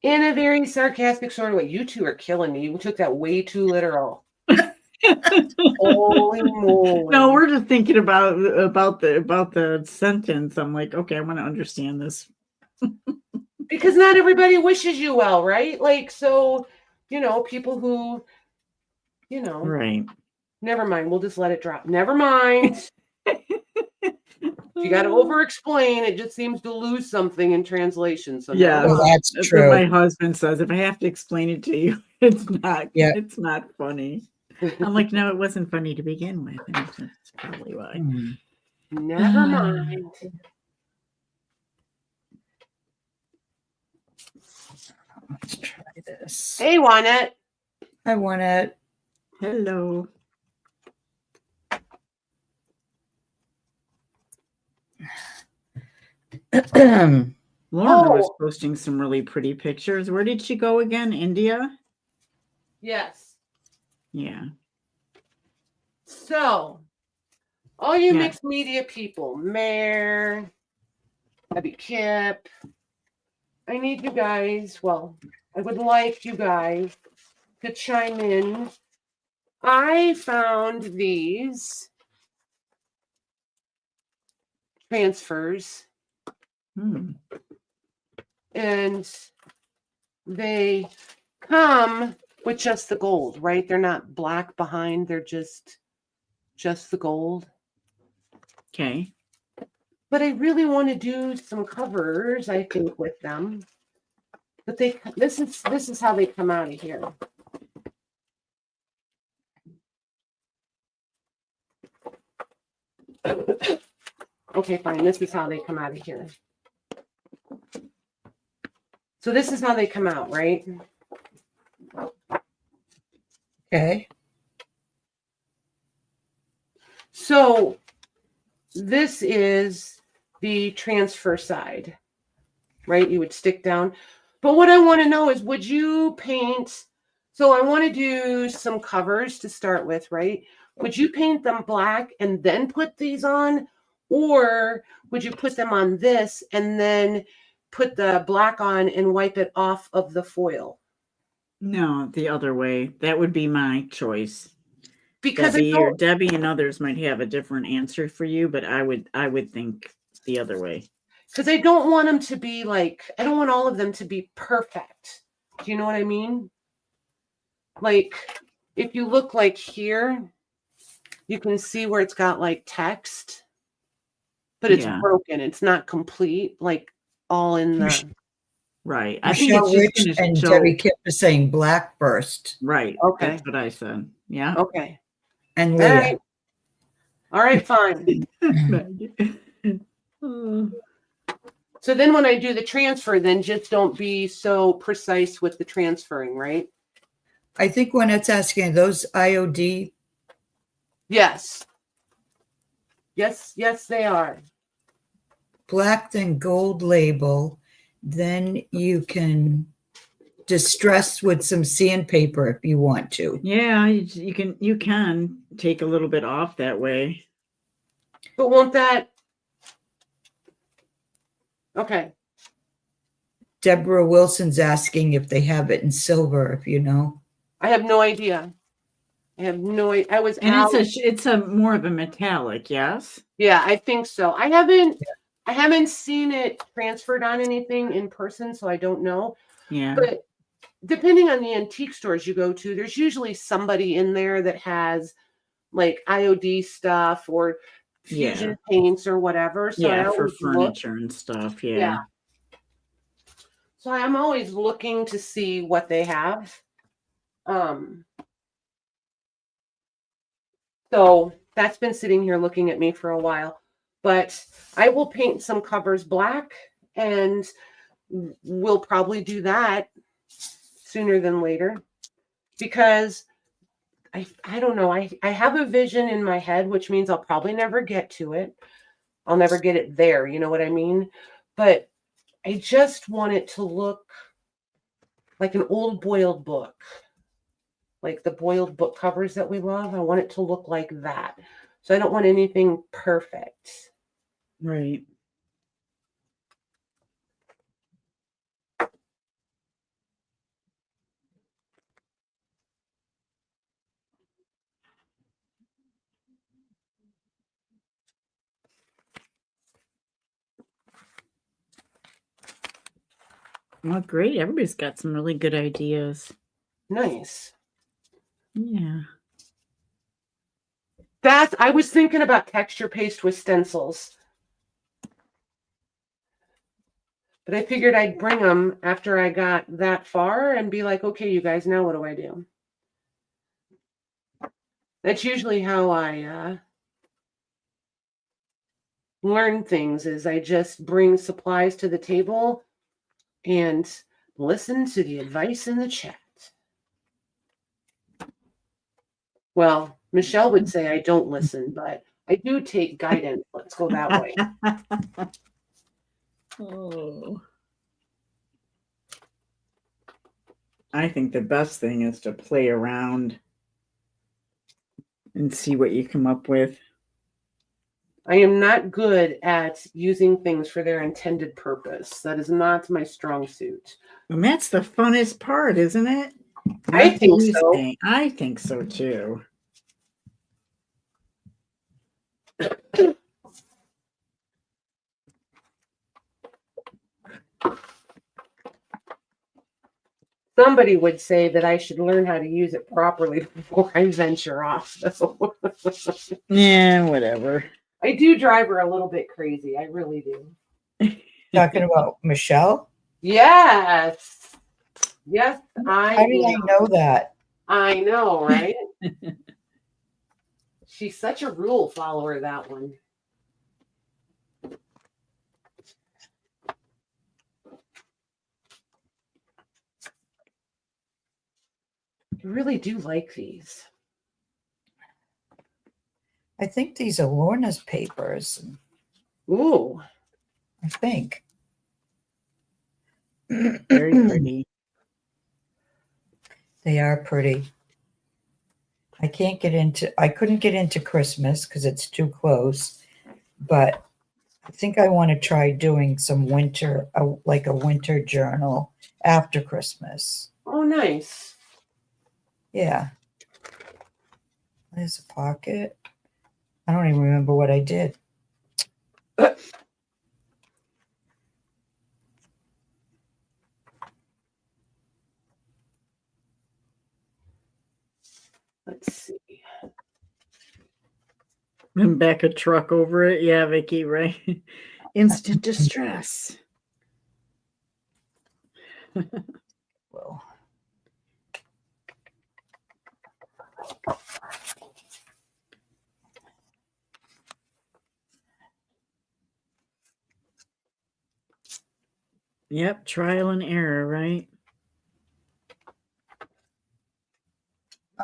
In a very sarcastic sort of way. You two are killing me. You took that way too literal. Holy moly. No, we're just thinking about the sentence. I'm like, okay, I want to understand this. Because not everybody wishes you well, right? Like, so, people who you know, Right. never mind. We'll just let it drop. Never mind. You got to over explain. It just seems to lose something in translation. So Yeah, never Well, mind. that's that's true. what my husband says. If I have to explain it to you, it's not. Yeah. It's not funny. I'm like, no, it wasn't funny to begin with, and that's probably why. Hmm. Never mind. Let's try this. Hey, Juanette. I want to. Hello. Lorna was Oh. posting some really pretty pictures. Where did she go again? India? Yes. Yeah. So, all you Yeah. mixed media people, Mayor, Abby Kip, I need you guys. Well, I would like you guys to chime in. I found these transfers Hmm. and they come with just the gold, right? They're not black behind, they're just the gold. Okay. But I really want to do some covers, I think, with them. But this is how they come out of here. Okay, fine. This is how they come out of here. So this is how they come out, right? Okay. So this is the transfer side, right? You would stick down. But what I want to know is, would you paint? So I want to do some covers to start with, right? Would you paint them black and then put these on? Or would you put them on this and then put the black on and wipe it off of the foil? No, the other way. That would be my choice. Because Debbie and others might have a different answer for you, but I would think the other way. because I don't want them to be like, I don't want all of them to be perfect. Do you know what I mean? Like, if you look like here, you can see where it's got like text, but it's Yeah. broken. It's not complete, like all in the. Right. I think Michelle it's just Rich going to and show. Debbie Kip are saying black first, Right. Okay. That's what I said. Yeah. Okay. and All Leah. right. All right, fine. Oh. So then when I do the transfer, then just don't be so precise with the transferring, right? I think when it's asking those IOD, Yes. Yes, they are. black then gold label, then you can distress with some sandpaper if you want to. Yeah, you can take a little bit off that way. But won't that? Okay. Deborah Wilson's asking if they have it in silver, if you know. I have no idea. I was And out. it's a more of a metallic, yes? Yeah, I think so. I haven't seen it transferred on anything in person, so I don't know. Yeah. But depending on the antique stores you go to, there's usually somebody in there that has like IOD stuff or fusion paints or whatever. So I Yeah, for always look. furniture and stuff. Yeah. Yeah. So I'm always looking to see what they have. So that's been sitting here looking at me for a while. But I will paint some covers black, and we'll probably do that sooner than later, because I don't know. I have a vision in my head, which means I'll probably never get to it. I'll never get it there. You know what I mean? But I just want it to look like an old boiled book, like the boiled book covers that we love. I want it to look like that. So I don't want anything perfect. Right. Well, great. Everybody's got some really good ideas. Nice. Yeah. I was thinking about texture paste with stencils. But I figured I'd bring them after I got that far and be like, okay, you guys, now what do I do? That's usually how I learn things, is I just bring supplies to the table and listen to the advice in the chat. Well, Michelle would say I don't listen, but I do take guidance. Let's go that way. Oh. I think the best thing is to play around and see what you come up with. I am not good at using things for their intended purpose. That is not my strong suit. And that's the funnest part, isn't it? I think so. I think so too. Somebody would say that I should learn how to use it properly before I venture off. So. Yeah, whatever. I do drive her a little bit crazy. I really do. Talking about Michelle? Yes. Yes, How did I know that? I know, right? She's such a rule follower, that one. I really do like these. I think these are Lorna's papers. Ooh. I think. Very pretty. They are pretty. I couldn't get into Christmas because it's too close, but I think I want to try doing some winter, like a winter journal after Christmas. Oh, nice. Yeah. There's a pocket. I don't even remember what I did. Let's see. And back a truck over it. Yeah, Vicky, right? Instant distress. Well, Yep, trial and error, right?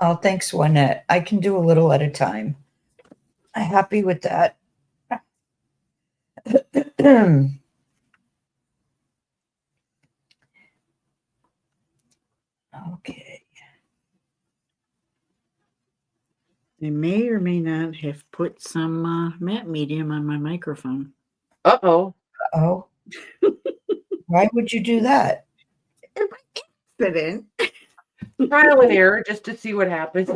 oh, thanks, Juanette. I can do a little at a time. I'm happy with that. Okay. They may or may not have put some matte medium on my microphone. Uh-oh. Oh, why would you do that? Accident. Trial and error just to see what happens.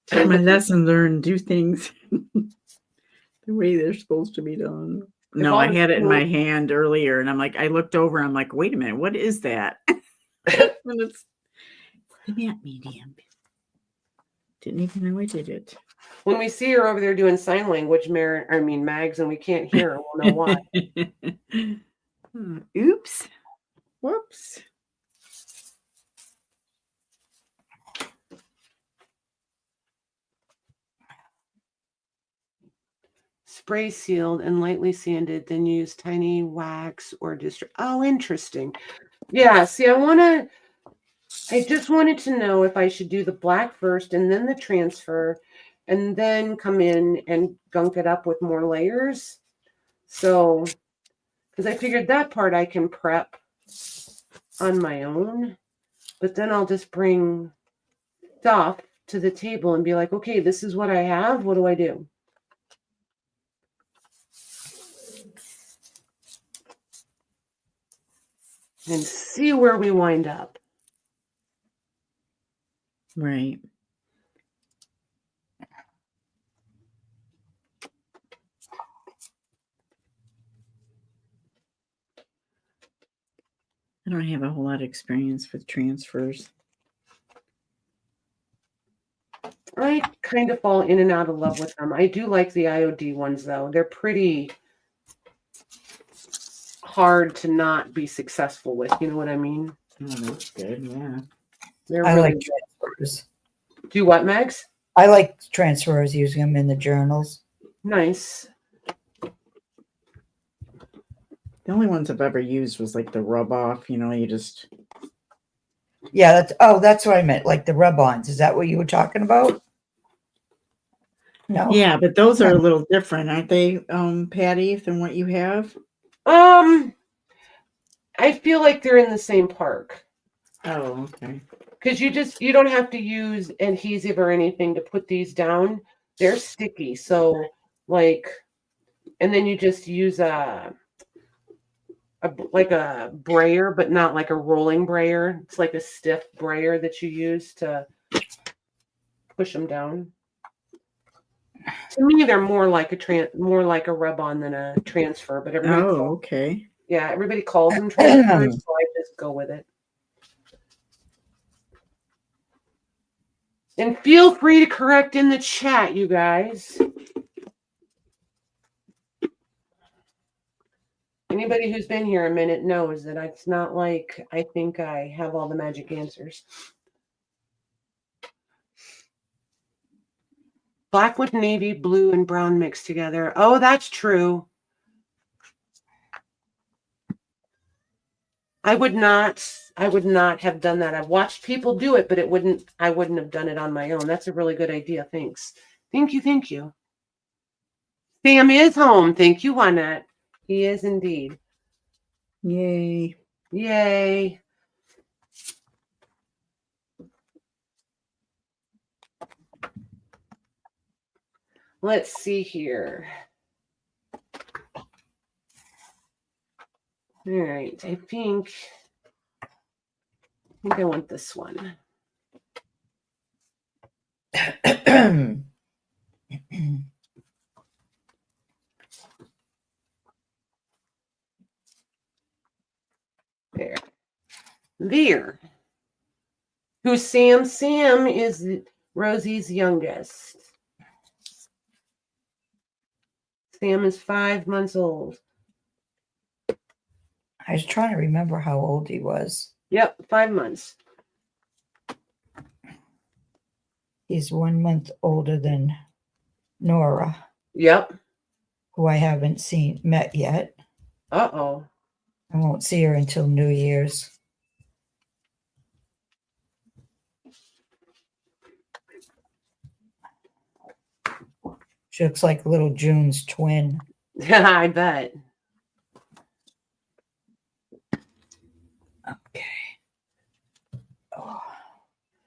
Take my lesson learned, do things the way they're supposed to be done. No, I had it in my hand earlier and I looked over, I'm like, wait a minute, what is that? And it's the matte medium. Didn't even know I did it. When we see her over there doing sign language, Mags, and we can't hear her, we'll know why. Oops. Whoops. Spray sealed and lightly sanded, then use tiny wax or Oh, interesting. Yeah, see, I just wanted to know if I should do the black first and then the transfer and then come in and gunk it up with more layers. So, because I figured that part I can prep on my own, but then I'll just bring stuff to the table and be like, okay, this is what I have. What do I do? And see where we wind up. Right. I don't have a whole lot of experience with transfers. kind of fall in and out of love with them. I do like the IOD ones though. They're pretty hard to not be successful with. You know what I mean? Oh, that's good. Yeah. They're I really like transfers. do what, Megs? I like transfers, using them in the journals. Nice. The only ones I've ever used was like the rub off. You just. Yeah, that's what I meant. Like the rub-ons. Is that what you were talking about? No. Yeah, but those are a little different, aren't they, Patty, than what you have? I feel like they're in the same park. Oh, okay. Because you don't have to use adhesive or anything to put these down. They're sticky. So like, and then you just use like a brayer, but not like a rolling brayer. It's like a stiff brayer that you use to push them down. To me, they're more like a rub-on than a transfer. But Okay. Yeah, everybody calls them transfers, so I just go with it. And feel free to correct in the chat, you guys. Anybody who's been here a minute knows that it's not like I think I have all the magic answers. Black with navy, blue, and brown mixed together. Oh, that's true. I would not have done that. I've watched people do it, but I wouldn't have done it on my own. That's a really good idea. Thanks. Thank you. Sam is home. Thank you, Juanette. He is indeed. Yay. Yay. Let's see here. All right. I think I want this one. There. Who's Sam? Sam is Rosie's youngest. Sam is 5 months old. I was trying to remember how old he was. Yep, 5 months. He's 1 month older than Nora. Yep. Who I haven't met yet. Uh-oh. I won't see her until New Year's. She looks like little June's twin. I bet. Okay. Oh.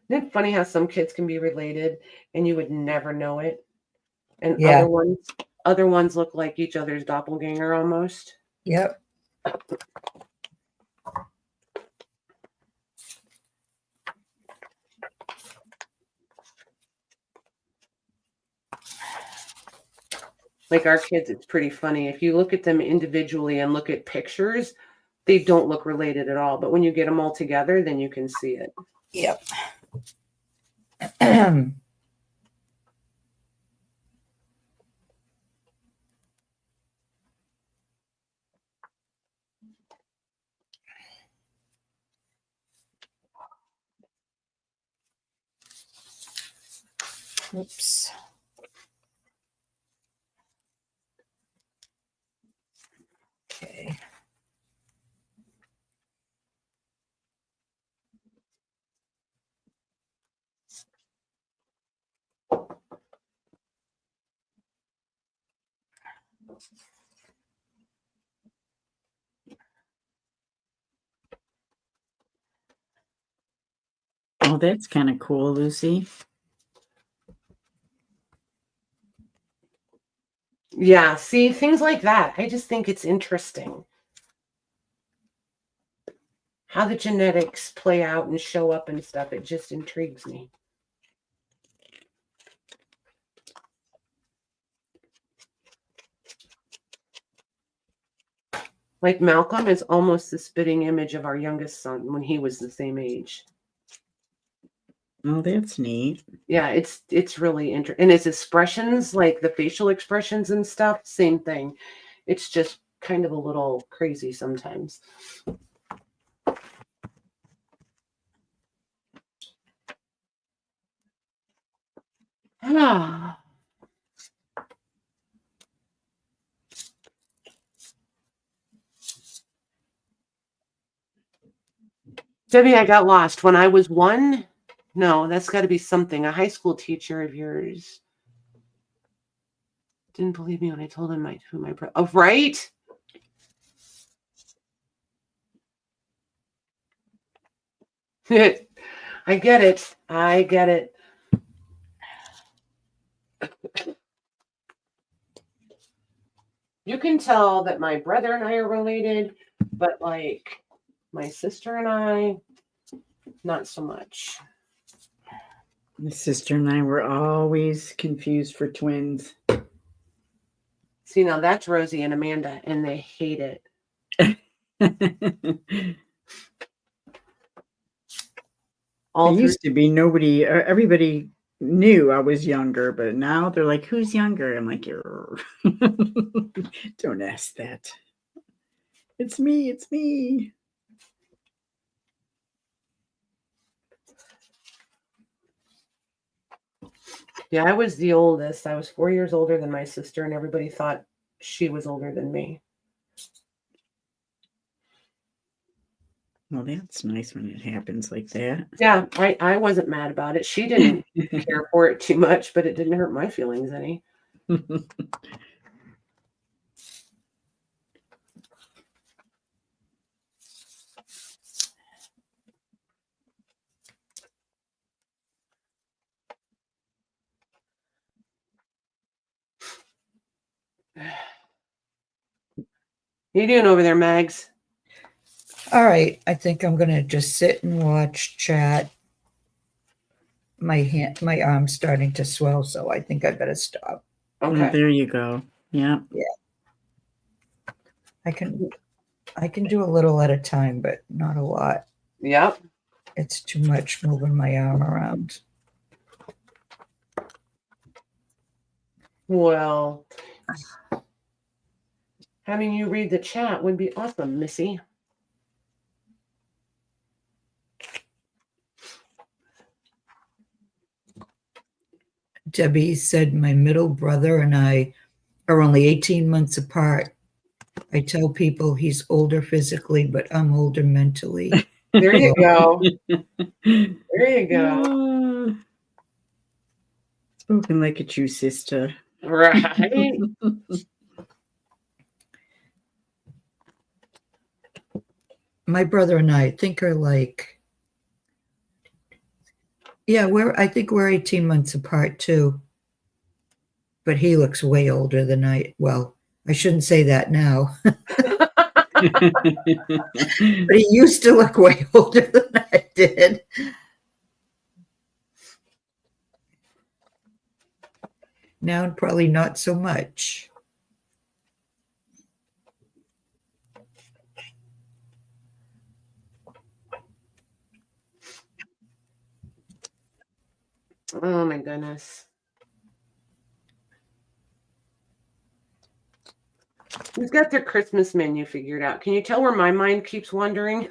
Isn't it funny how some kids can be related and you would never know it? And Yeah. other ones look like each other's doppelganger almost. Yep. Like our kids, it's pretty funny. If you look at them individually and look at pictures, they don't look related at all. But when you get them all together, then you can see it. Yep. Oops. Okay. Oh, that's kind of cool, Lucy. Yeah, see, things like that. I just think it's interesting how the genetics play out and show up and stuff. It just intrigues me. Like Malcolm is almost the spitting image of our youngest son when he was the same age. Oh, that's neat. Yeah, it's really interesting. And his expressions, like the facial expressions and stuff, same thing. It's just kind of a little crazy sometimes. Ah. Debbie, I got lost. When I was 1, no, that's got to be something. A high school teacher of yours didn't believe me when I told him who my brother. Oh, right. I get it. I get it. You can tell that my brother and I are related, but like my sister and I, not so much. My sister and I were always confused for twins. See, now that's Rosie and Amanda, and they hate it. All It through. used to be everybody knew I was younger, but now they're like, who's younger? I'm like, don't ask that. It's me. It's me. Yeah, I was the oldest. I was 4 years older than my sister, and everybody thought she was older than me. Well, that's nice when it happens like that. Yeah, I wasn't mad about it. She didn't care for it too much, but it didn't hurt my feelings any. How you doing over there, Mags? All right. I think I'm going to just sit and watch chat. My arm's starting to swell, so I think I better stop. Okay. There you go. Yeah. I can do a little at a time, but not a lot. Yep. It's too much moving my arm around. Well, having you read the chat would be awesome, Missy. Debbie said my middle brother and I are only 18 months apart. I tell people he's older physically, but I'm older mentally. There you go. There you go. Spoken like a true sister. Right. My brother and I think are like, yeah, I think we're 18 months apart too. But he looks way older than well, I shouldn't say that now. But he used to look way older than I did. Now probably not so much. Oh my goodness. Who's got their Christmas menu figured out? Can you tell where my mind keeps wandering?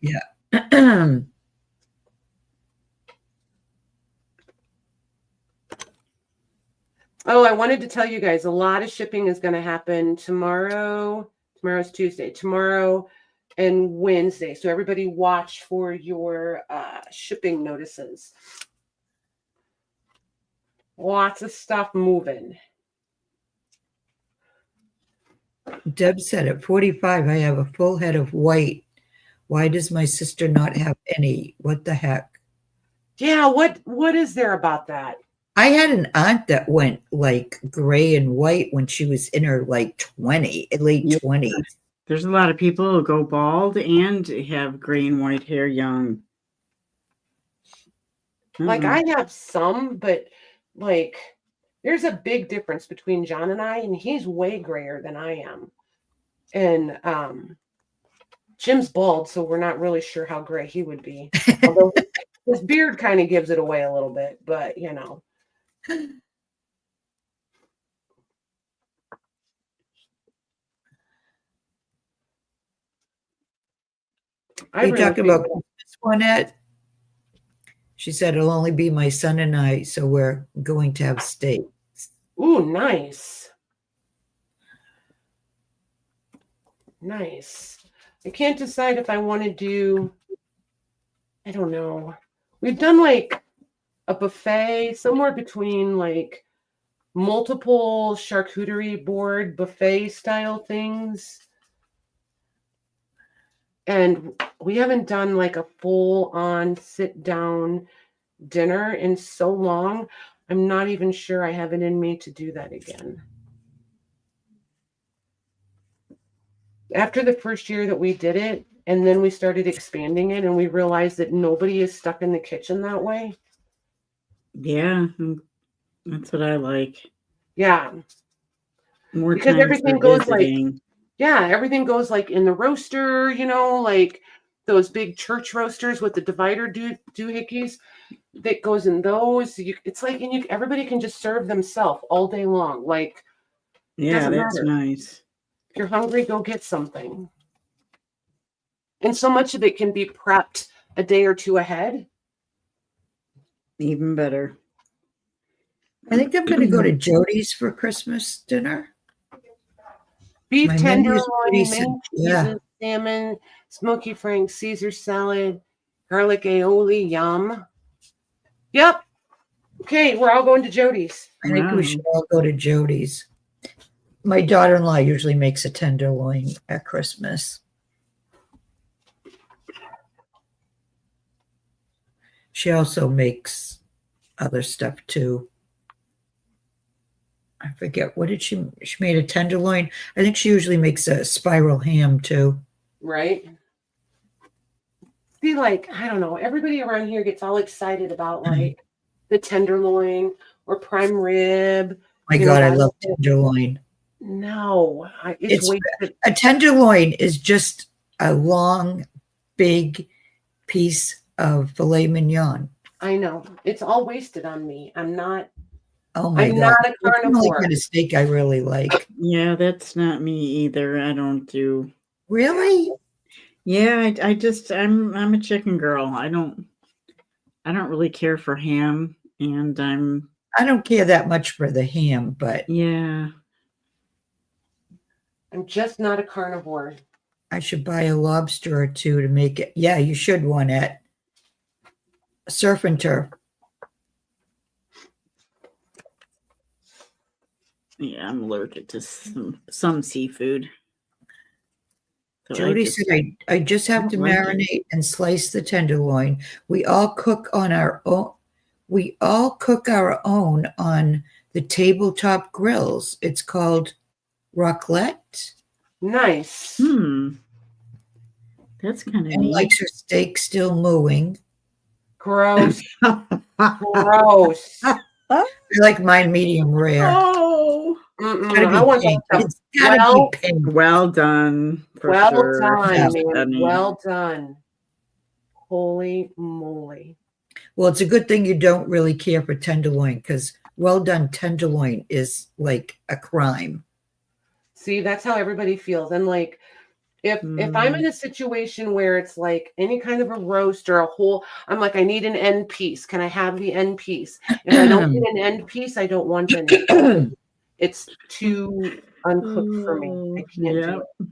Yeah. Oh, I wanted to tell you guys a lot of shipping is going to happen tomorrow. Tomorrow's Tuesday. Tomorrow and Wednesday. So everybody watch for your shipping notices. Lots of stuff moving. Deb said at 45, I have a full head of white. Why does my sister not have any? What the heck? Yeah, what is there about that? I had an aunt that went like gray and white when she was in her like late 20s. There's a lot of people who go bald and have gray and white hair young. Like I have some, but like there's a big difference between John and I, and he's way grayer than I am. And Jim's bald, so we're not really sure how gray he would be. Although His beard kind of gives it away a little bit, but you know. You talking about this one, Ed? She said it'll only be my son and I, so we're going to have steak. Ooh, nice. Nice. I can't decide if I want to do, I don't know. We've done like a buffet somewhere between like multiple charcuterie board buffet style things. And we haven't done like a full on sit down dinner in so long. I'm not even sure I have it in me to do that again. After the first year that we did it, and then we started expanding it, and we realized that nobody is stuck in the kitchen that way. Yeah, that's what I like. Yeah. More Because time everything for goes visiting. everything goes like in the roaster, you know, like those big church roasters with the divider doohickeys that goes in those. It's like, and everybody can just serve themselves all day long. Like, Yeah, doesn't that's matter. nice. If you're hungry, go get something. And so much of it can be prepped a day or two ahead. Even better. I think I'm going to go to Jody's for Christmas dinner. Beef My menu is pretty tenderloin, simple. mini Yeah. cheeses, salmon, smoky frank, Caesar salad, garlic aioli, yum. Yep. Okay, we're all going to Jody's. I think we should all go to Jody's. My daughter-in-law usually makes a tenderloin at Christmas. She also makes other stuff too. I forget, what did she made a tenderloin. I think she usually makes a spiral ham too. Right. See, like, I don't know, everybody around here gets all excited about like the tenderloin or prime rib. My God, I love tenderloin. No, it's wasted. A tenderloin is just a long, big piece of filet mignon. I know. It's all wasted on me. I'm not a not a That's the only carnivore. kind of steak I really like. Yeah, that's not me either. I don't do. Really? Yeah, I'm a chicken girl. I don't really care for ham, and I don't care that much for the ham, but yeah. I'm just not a carnivore. I should buy a lobster or two to make it. Yeah, you should one at Surf and Turf. Yeah, I'm allergic to some seafood. So Jody said, I just have to marinate and slice the tenderloin. We all cook our own on the tabletop grills. It's called raclette. Nice. That's kind of and neat. likes her steak still mooing. Gross. Gross. I like mine medium rare. Oh, I want pink. that. It's gotta be pink. Well done. Well sure. done, Yes, man. Danny. Well done. Holy moly. Well, it's a good thing you don't really care for tenderloin, because well done tenderloin is like a crime. See, that's how everybody feels. And like, if I'm in a situation where it's like any kind of a roast or a whole, I'm like, I need an end piece. Can I have the end piece? If I don't get an end piece, I don't want any. It's too uncooked for me. I can't do it.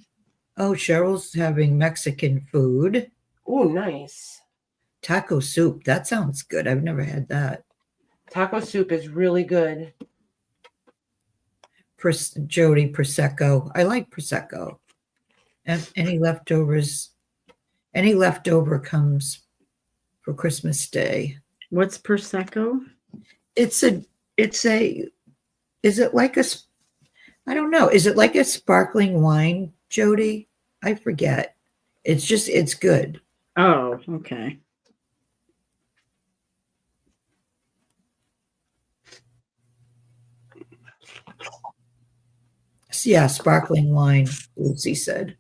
Oh, Cheryl's having Mexican food. Oh, nice. Taco soup. That sounds good. I've never had that. Taco soup is really good. Jody, Prosecco. I like Prosecco. And any leftovers, any leftover comes for Christmas Day. What's Prosecco? Is it like I don't know. Is it like a sparkling wine, Jody? I forget. It's good. Oh, okay. Yeah, sparkling wine, Lucy said.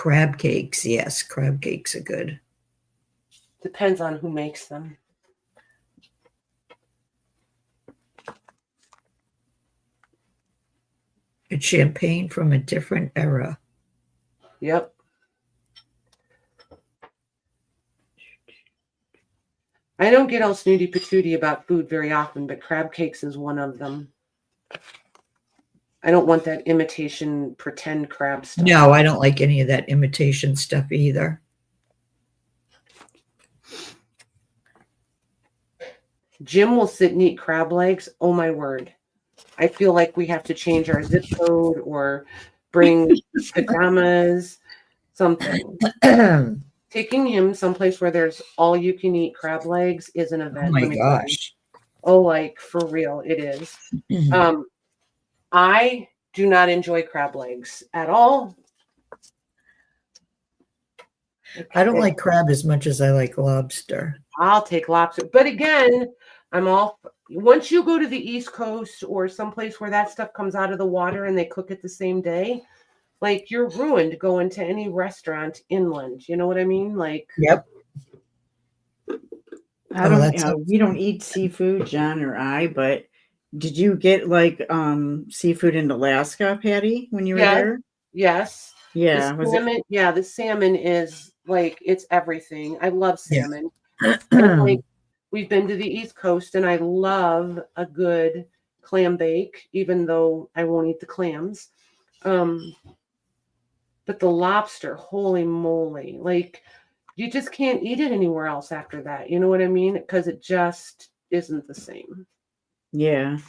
Crab cakes. Yes, crab cakes are good. Depends on who makes them. It's champagne from a different era. Yep. I don't get all snooty patooty about food very often, but crab cakes is one of them. I don't want that imitation pretend crab stuff. No, I don't like any of that imitation stuff either. Jim will sit and eat crab legs. Oh my word. I feel like we have to change our zip code or bring pajamas, something. Taking him someplace where there's all you can eat crab legs is an event. Oh my let me tell you. gosh. Oh, like for real, it is. I do not enjoy crab legs at all. I don't like crab as much as I like lobster. I'll take lobster. But again, I'm all once you go to the East Coast or someplace where that stuff comes out of the water and they cook it the same day, like you're ruined going to any restaurant inland. You know what I mean? Like, yep. I don't we don't eat seafood, John or I, but did you get like seafood in Alaska, Patty, when you were there? Yes. Yeah. The salmon is like it's everything. I love salmon. Yeah. Like we've been to the East Coast and I love a good clam bake, even though I won't eat the clams. But the lobster, holy moly, like you just can't eat it anywhere else after that. You know what I mean? Because it just isn't the same. Yeah.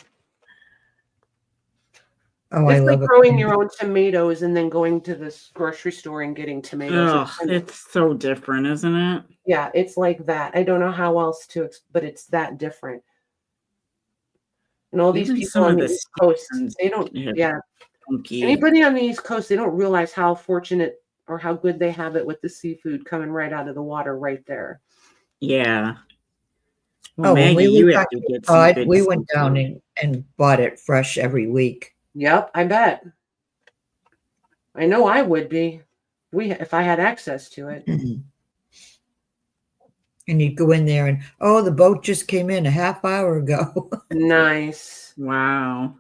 Oh, it's I like love growing your own tomatoes and then going to the grocery store and getting tomatoes. It's so different, isn't it? Yeah, it's like that. I don't know how else to, but it's that different. And all these people on the East Coast, they don't, anybody on the East Coast, they don't realize how fortunate or how good they have it with the seafood coming right out of the water right there. Yeah. Well, Maggie, you have to get some good we went down and bought it fresh every week. Yep, I bet. I know I would be. If I had access to it. Mm-hmm. And you'd go in there and, oh, the boat just came in a half hour ago. Nice. Wow.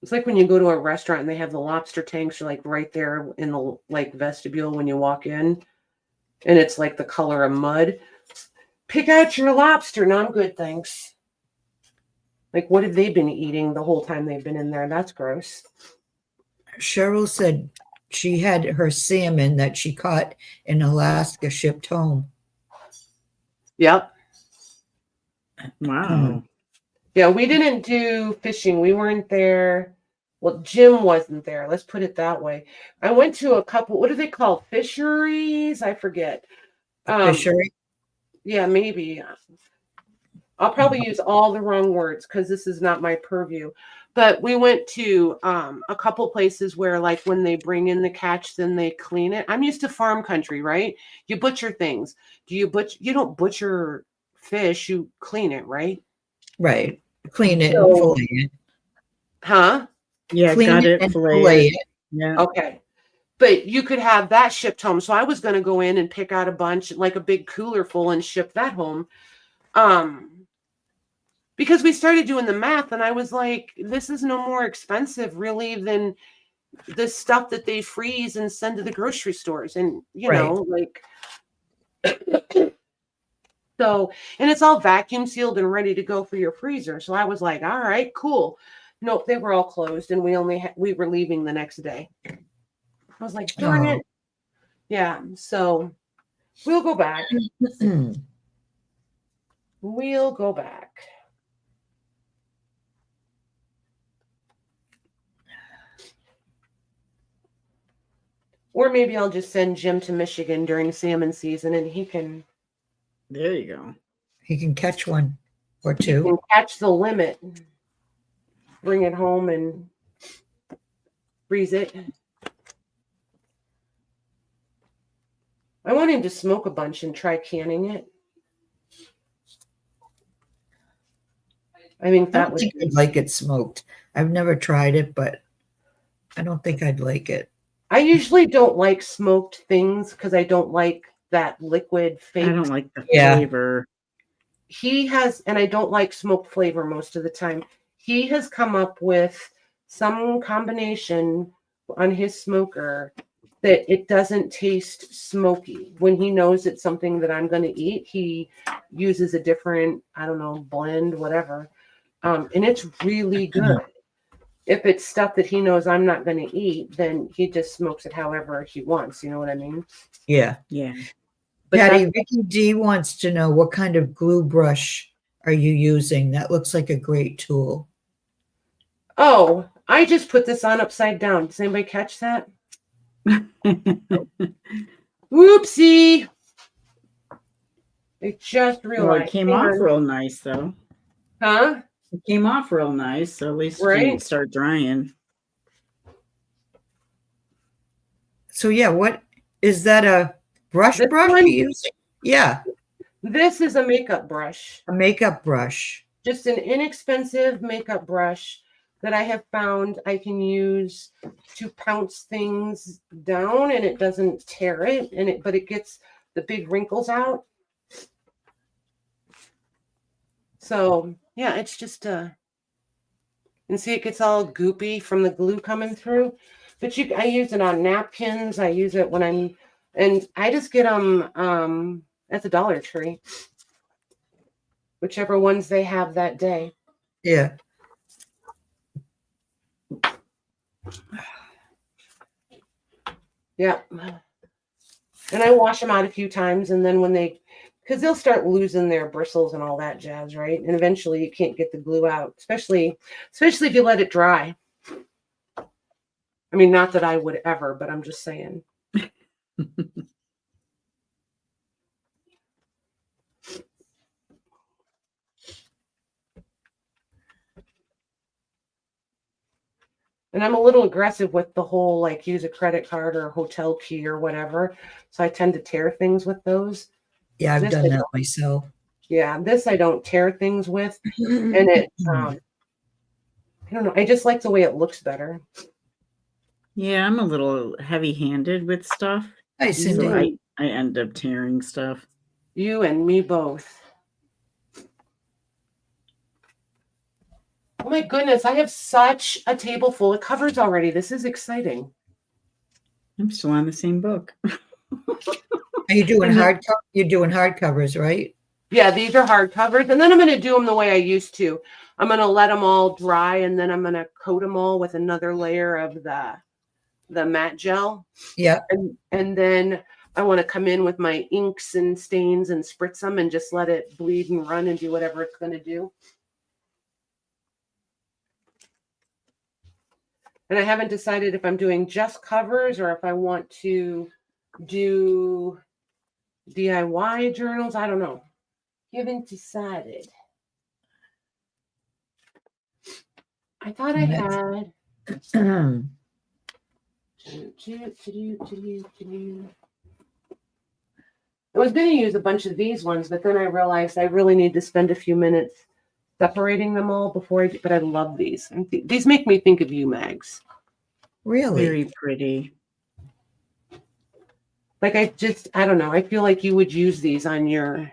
It's like when you go to a restaurant and they have the lobster tanks like right there in the like vestibule when you walk in. And it's like the color of mud. Pick out your lobster. No, I'm good, thanks. Like, what have they been eating the whole time they've been in there? That's gross. Cheryl said she had her salmon that she caught in Alaska shipped home. Yep. Wow. Yeah, we didn't do fishing. We weren't there. Well, Jim wasn't there. Let's put it that way. I went to a couple, what are they called? Fisheries? I forget. Fishery? Yeah, maybe. I'll probably use all the wrong words because this is not my purview. But we went to a couple places where, like, when they bring in the catch, then they clean it. I'm used to farm country, right? You butcher things. You don't butcher fish. You clean it, right? Right. Clean it and fillet it. Huh? Yeah, clean got it it, and fillet it. Yeah. Okay. But you could have that shipped home. So I was going to go in and pick out a bunch, like a big cooler full, and ship that home. Because we started doing the math and I was like, this is no more expensive really than the stuff that they freeze and send to the grocery stores. And, you know, like, so, and it's all vacuum sealed and ready to go for your freezer. So I was like, all right, cool. Nope, they were all closed and we were leaving the next day. I was like, darn it. Yeah. So we'll go back. We'll go back. Or maybe I'll just send Jim to Michigan during salmon season and he can. There you go. He can catch one or two. He can catch the limit. Bring it home and freeze it. I want him to smoke a bunch and try canning it. I think that would I'd like it smoked. I've never tried it, but I don't think I'd like it. I usually don't like smoked things because I don't like that liquid fake. I don't like the Yeah. flavor. He has, and I don't like smoked flavor most of the time. He has come up with some combination on his smoker that it doesn't taste smoky. When he knows it's something that I'm going to eat, he uses a different, I don't know, blend, whatever. And it's really good. If it's stuff that he knows I'm not going to eat, then he just smokes it however he wants. You know what I mean? Yeah. Yeah. But Patty, that's- Vicky D wants to know what kind of glue brush are you using? That looks like a great tool. oh, I just put this on upside down. Does anybody catch that? Whoopsie. I just Well, realized. it came Hang off on. real nice, though. Huh? It came off real nice, so at least it Right? didn't start drying. So yeah, what is that, a brush This brush one? you're using? Yeah, This is a makeup brush. a makeup brush. Just an inexpensive makeup brush that I have found I can use to pounce things down and it doesn't tear it, but it gets the big wrinkles out. So yeah, it's just and see, it gets all goopy from the glue coming through. But I use it on napkins. I use it when and I just get them at the Dollar Tree, whichever ones they have that day. Yeah. Yeah. And I wash them out a few times, and then because they'll start losing their bristles and all that jazz, right? And eventually you can't get the glue out, especially if you let it dry. I mean, not that I would ever, but I'm just saying. And I'm a little aggressive with the whole like use a credit card or a hotel key or whatever. So I tend to tear things with those. Yeah, I've This done I that don't. myself. Yeah, this I don't tear things with. And it I don't know. I just like the way it looks better. Yeah, I'm a little heavy-handed with stuff, Hi, so Cindy. I end up tearing stuff. You and me both. Oh my goodness, I have such a table full of covers already. This is exciting. I'm still on the same book. Are you doing you're doing hardcovers, right? Yeah, these are hard covers. And then I'm going to do them the way I used to. I'm going to let them all dry, and then I'm going to coat them all with another layer of the matte gel. Yeah. And then I want to come in with my inks and stains and spritz them and just let it bleed and run and do whatever it's going to do. And I haven't decided if I'm doing just covers or if I want to do DIY journals. I don't know. Haven't decided. I thought I had. I was going to use a bunch of these ones, but then I realized I really need to spend a few minutes separating them all before I do. But I love these. These make me think of you, Mags. Really? Very pretty. Like I don't know. I feel like you would use these on your.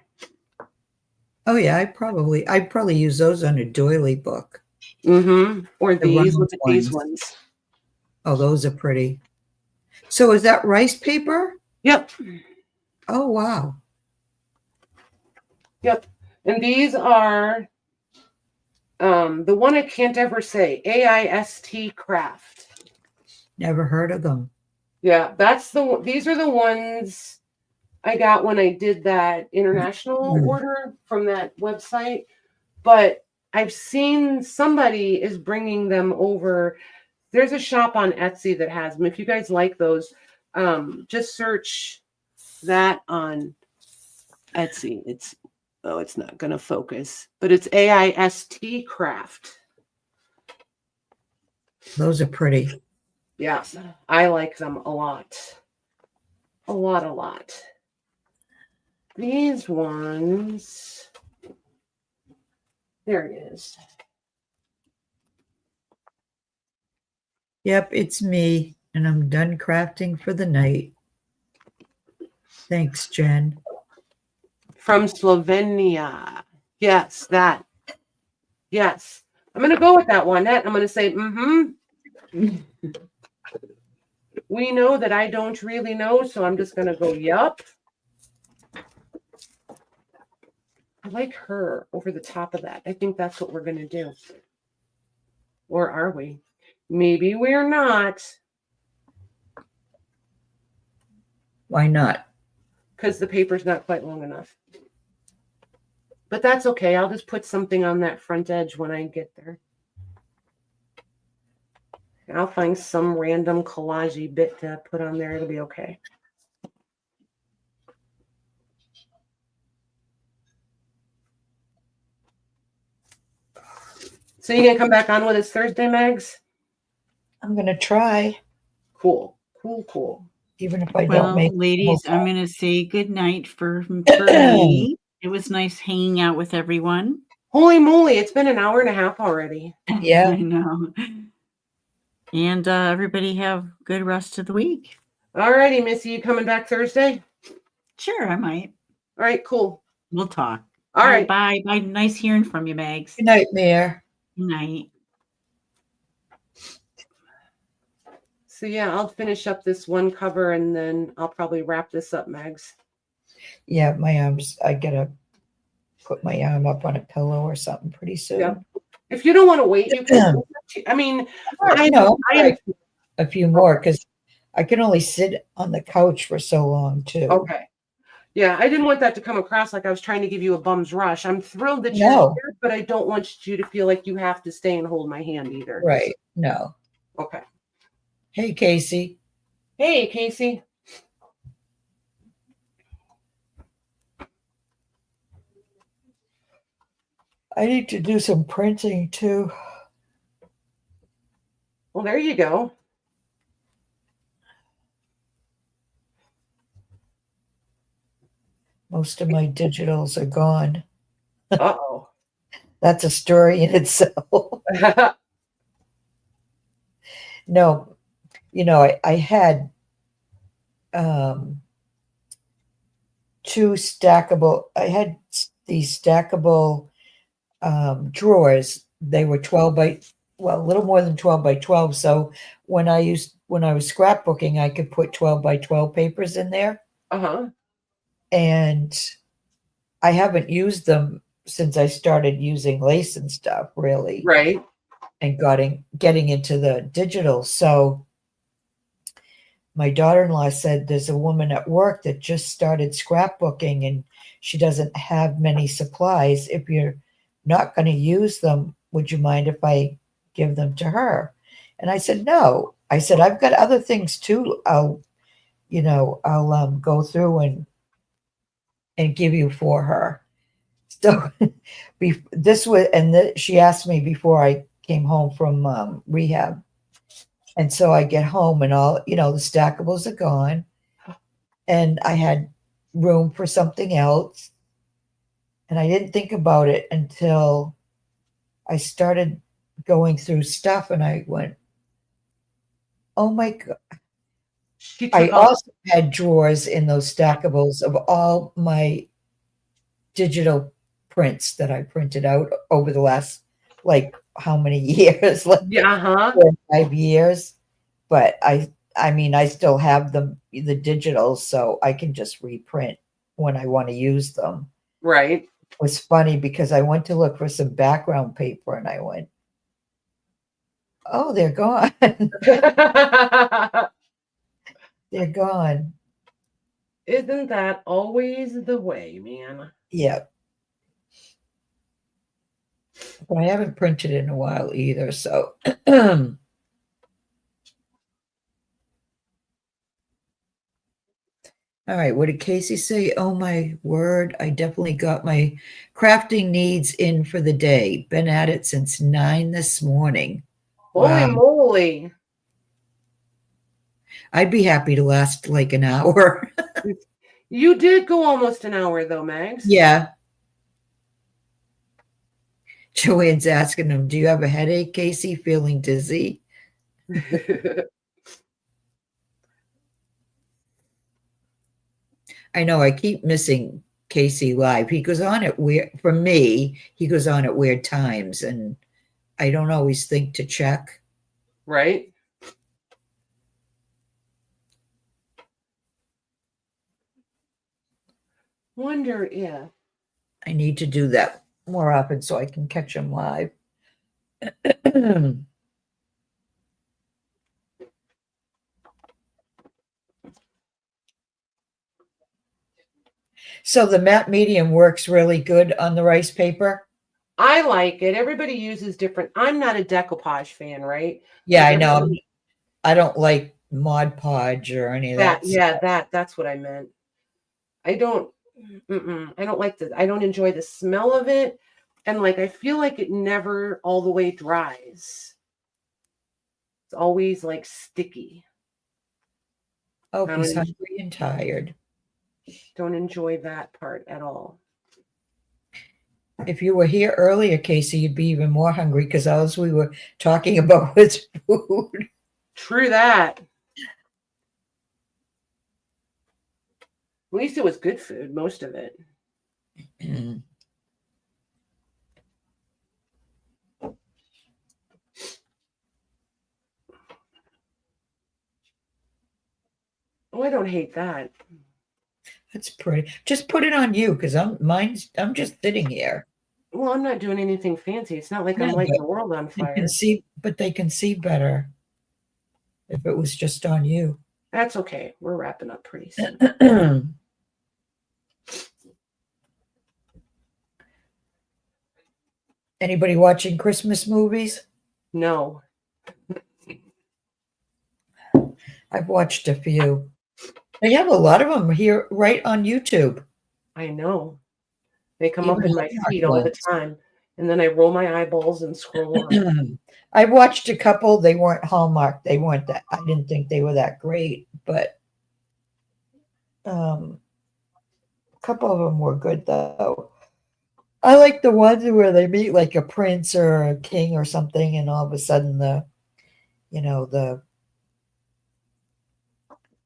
Oh yeah, I'd probably use those on a doily book. Mm-hmm. Or The these. round Look at these ones. ones. Oh, those are pretty. So is that rice paper? Yep. Oh wow. Yep. And these are the one I can't ever say, AIST Craft. Never heard of them. Yeah, these are the ones I got when I did that international order from that website. But I've seen somebody is bringing them over. There's a shop on Etsy that has them. If you guys like those, just search that on Etsy. It's not going to focus, but it's AIST Craft. Those are pretty. Yeah, I like them a lot. A lot. These ones, there it is. Yep, it's me, and I'm done crafting for the night. Thanks, Jen. From Slovenia. Yes, that. Yes. I'm going to go with that one. I'm going to say, We know that I don't really know, so I'm just going to go, yup. I like her over the top of that. I think that's what we're going to do. Or are we? Maybe we're not. Why not? Because the paper's not quite long enough. But that's okay. I'll just put something on that front edge when I get there. I'll find some random collage-y bit to put on there. It'll be okay. So you gonna come back on with us Thursday, Megs? I'm going to try, Cool. Cool, cool. even if I don't Well, make ladies, I'm going to say good night for me. It was nice hanging out with everyone. Holy moly, it's been an hour and a half already. Yeah. I know. And everybody have good rest of the week. All righty, Missy, you coming back Thursday? Sure, I might. All right, cool. We'll talk. All right. Bye. Bye. Nice hearing from you, Megs. Good night, Mayor. Good night. So yeah, I'll finish up this one cover and then I'll probably wrap this up, Megs. Yeah, my arms, I gotta put my arm up on a pillow or something pretty soon. Yeah. If you don't want to wait, you can. I mean, I know am a few more because I can only sit on the couch for so long too. okay. Yeah, I didn't want that to come across like I was trying to give you a bum's rush. I'm thrilled that you're No. here, but I don't want you to feel like you have to stay and hold my hand either. Right. No. Okay. Hey, Casey. Hey, Casey. I need to do some printing too. Well, there you go. Most of my digitals are gone. Uh-oh. That's a story in itself. No, I had these stackable drawers. They were a little more than 12 by 12. So when I was scrapbooking, I could put 12 by 12 papers in there. Uh-huh. And I haven't used them since I started using lace and stuff, really. Right. And getting into the digital. So my daughter-in-law said there's a woman at work that just started scrapbooking and she doesn't have many supplies. If you're not going to use them, would you mind if I give them to her? And I said, no. I said, I've got other things too. I'll go through and give you for her. So she asked me before I came home from rehab. And so I get home and all, the stackables are gone. And I had room for something else. And I didn't think about it until I started going through stuff and I went, oh my God. I also had drawers in those stackables of all my digital prints that I printed out over the last, how many years? 4 or 5 years. But I still have the digitals, so I can just reprint when I want to use them. Right. It was funny because I went to look for some background paper and I went, oh, they're gone. They're gone. Isn't that always the way, man? Yeah. But I haven't printed in a while either, so. All right, what did Casey say? Oh my word, I definitely got my crafting needs in for the day. Been at it since 9 this morning. Holy moly. I'd be happy to last like an hour. You did go almost an hour though, Mags. Yeah. Joanne's asking him, do you have a headache, Casey? Feeling dizzy? I know I keep missing Casey live. He goes on at weird, for me, he goes on at weird times, and I don't always think to check. Right? Wonder if. I need to do that more often so I can catch him live. So the matte medium works really good on the rice paper. I like it. Everybody uses different. I'm not a decoupage fan, right? Yeah, Like I know. everybody- I don't like Mod Podge or any of that. yeah, that's what I meant. I don't I don't like I don't enjoy the smell of it. And like I feel like it never all the way dries. It's always like sticky. Oh, I he's don't, hungry and tired. don't enjoy that part at all. If you were here earlier, Casey, you'd be even more hungry because all we were talking about was food. True that. At least it was good food, most of it. Oh, I don't hate that. That's pretty. Just put it on you because I'm just sitting here. Well, I'm not doing anything fancy. It's not like I'm No, lighting but the world on they fire. can see, but they can see better if it was just on you. That's okay. We're wrapping up pretty soon. Anybody watching Christmas movies? No. I've watched a few. They have a lot of them here right on YouTube. I know. They come Even up in my Hallmark feed all the ones. time. And then I roll my eyeballs and scroll on. I watched a couple. They weren't Hallmark. They weren't that. I didn't think they were that great, but a couple of them were good though. I like the ones where they meet like a prince or a king or something, and all of a sudden the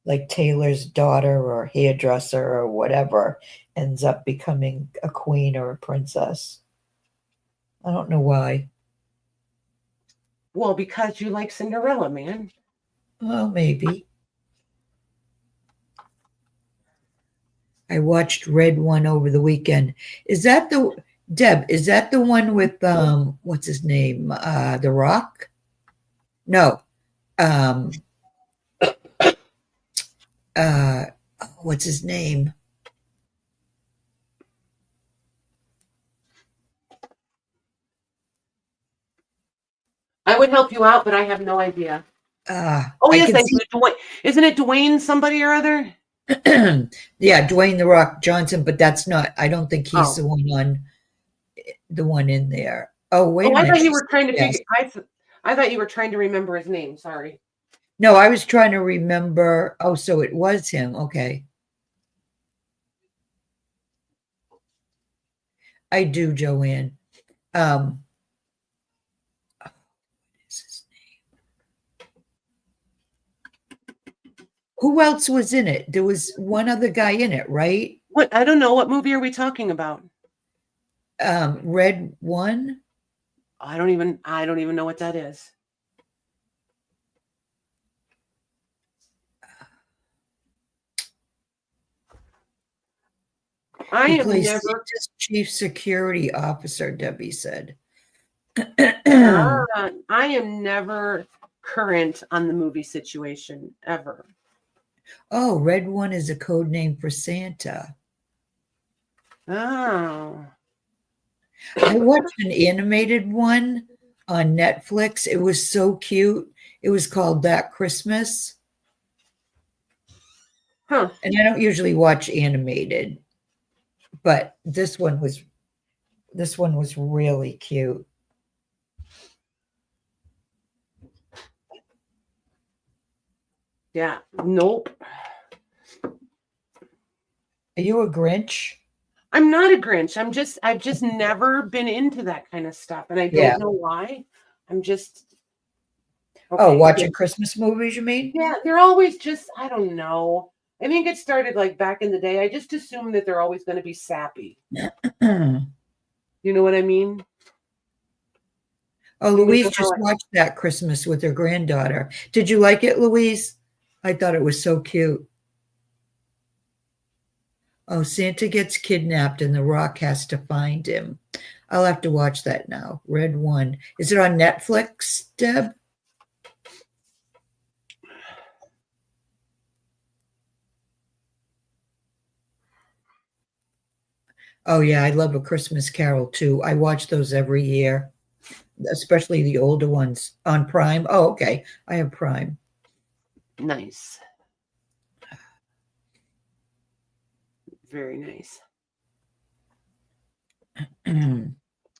like Taylor's daughter or hairdresser or whatever ends up becoming a queen or a princess. I don't know why. Well, because you like Cinderella, man. Well, maybe. I watched Red One over the weekend. Is that the Deb? Is that the one with what's his name? The Rock? No. What's his name? I would help you out, but I have no idea. Oh, yes, I do. Dwayne. Isn't it Dwayne somebody or other? Yeah, Dwayne the Rock Johnson, but that's not. I don't think he's the one in there. Oh, wait a minute. I thought you were trying to figure. I thought you were trying to remember his name. Sorry. No, I was trying to remember. Oh, so it was him. Okay. I do, Joanne. What is his name? Who else was in it? There was one other guy in it, right? What? I don't know. What movie are we talking about? Red One. I don't even know what that is. I am never chief security officer, Debbie said. I am never current on the movie situation ever. Oh, Red One is a code name for Santa. Oh. I watched an animated one on Netflix. It was so cute. It was called That Christmas. Huh. And I don't usually watch animated, but this one was really cute. Yeah. Nope. Are you a Grinch? I'm not a Grinch. I've just never been into that kind of stuff. And I don't know why. Oh, Okay. watching Christmas movies, you mean? Yeah, they're always just, I don't know. I think it started like back in the day. I just assume that they're always going to be sappy. Oh, You know what I mean? You Louise know how just watched that Christmas with her granddaughter. Did you like it, Louise? I thought it was so cute. Oh, Santa gets kidnapped and the Rock has to find him. I'll have to watch that now. Red One. Is it on Netflix, Deb? Oh, yeah, I love A Christmas Carol too. I watch those every year, especially the older ones on Prime. Oh, okay. I have Prime. nice. Very nice.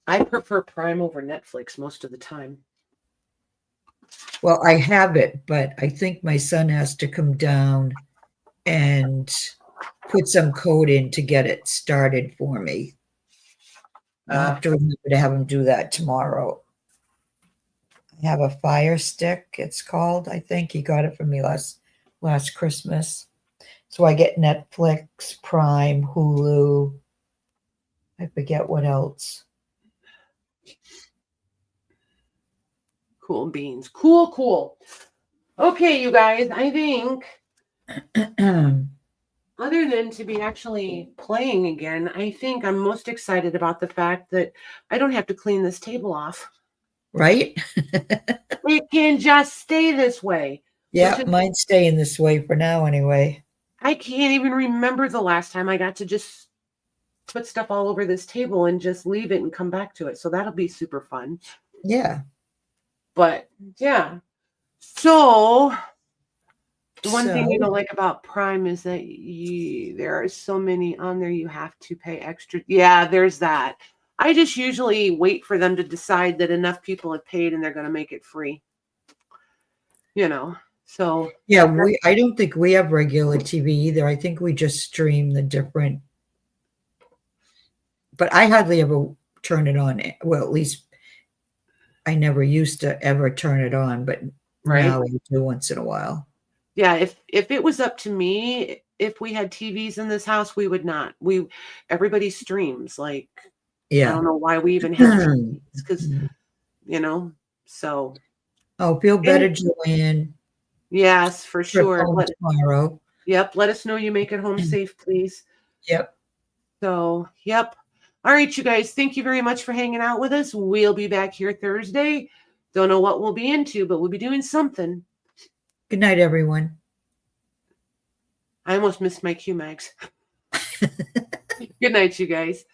I prefer Prime over Netflix most of the time. Well, I have it, but I think my son has to come down and put some code in to get it started for me. I'll have to remember to have him do that tomorrow. I have a Fire Stick, it's called. I think he got it for me last Christmas. So I get Netflix, Prime, Hulu. I forget what else. Cool beans. Cool. Okay, you guys, I think other than to be actually playing again, I think I'm most excited about the fact that I don't have to clean this table off. Right? It can just stay this way. Yeah, Which is, mine's staying this way for now anyway. I can't even remember the last time I got to just put stuff all over this table and just leave it and come back to it. So that'll be super fun. Yeah. But yeah. So the one thing you So, don't like about Prime is that there are so many on there you have to pay extra. Yeah, there's that. I just usually wait for them to decide that enough people have paid and they're going to make it free. You know, so yeah, I don't think we have regular TV either. I think we just stream the different, but I hardly ever turn it on. Well, at least I never used to ever turn it on, but right. now I do once in a while. Yeah, if it was up to me, if we had TVs in this house, we would not. Everybody streams. Like, I Yeah. don't know why we even have TVs because so. Oh, feel better, Joanne. Yes, for sure. Tomorrow. Yep. Let us know you make it home safe, please. Yep. So, yep. All right, you guys. Thank you very much for hanging out with us. We'll be back here Thursday. Don't know what we'll be into, but we'll be doing something. Good night, everyone. I almost missed my Q-Mags. Good night, you guys.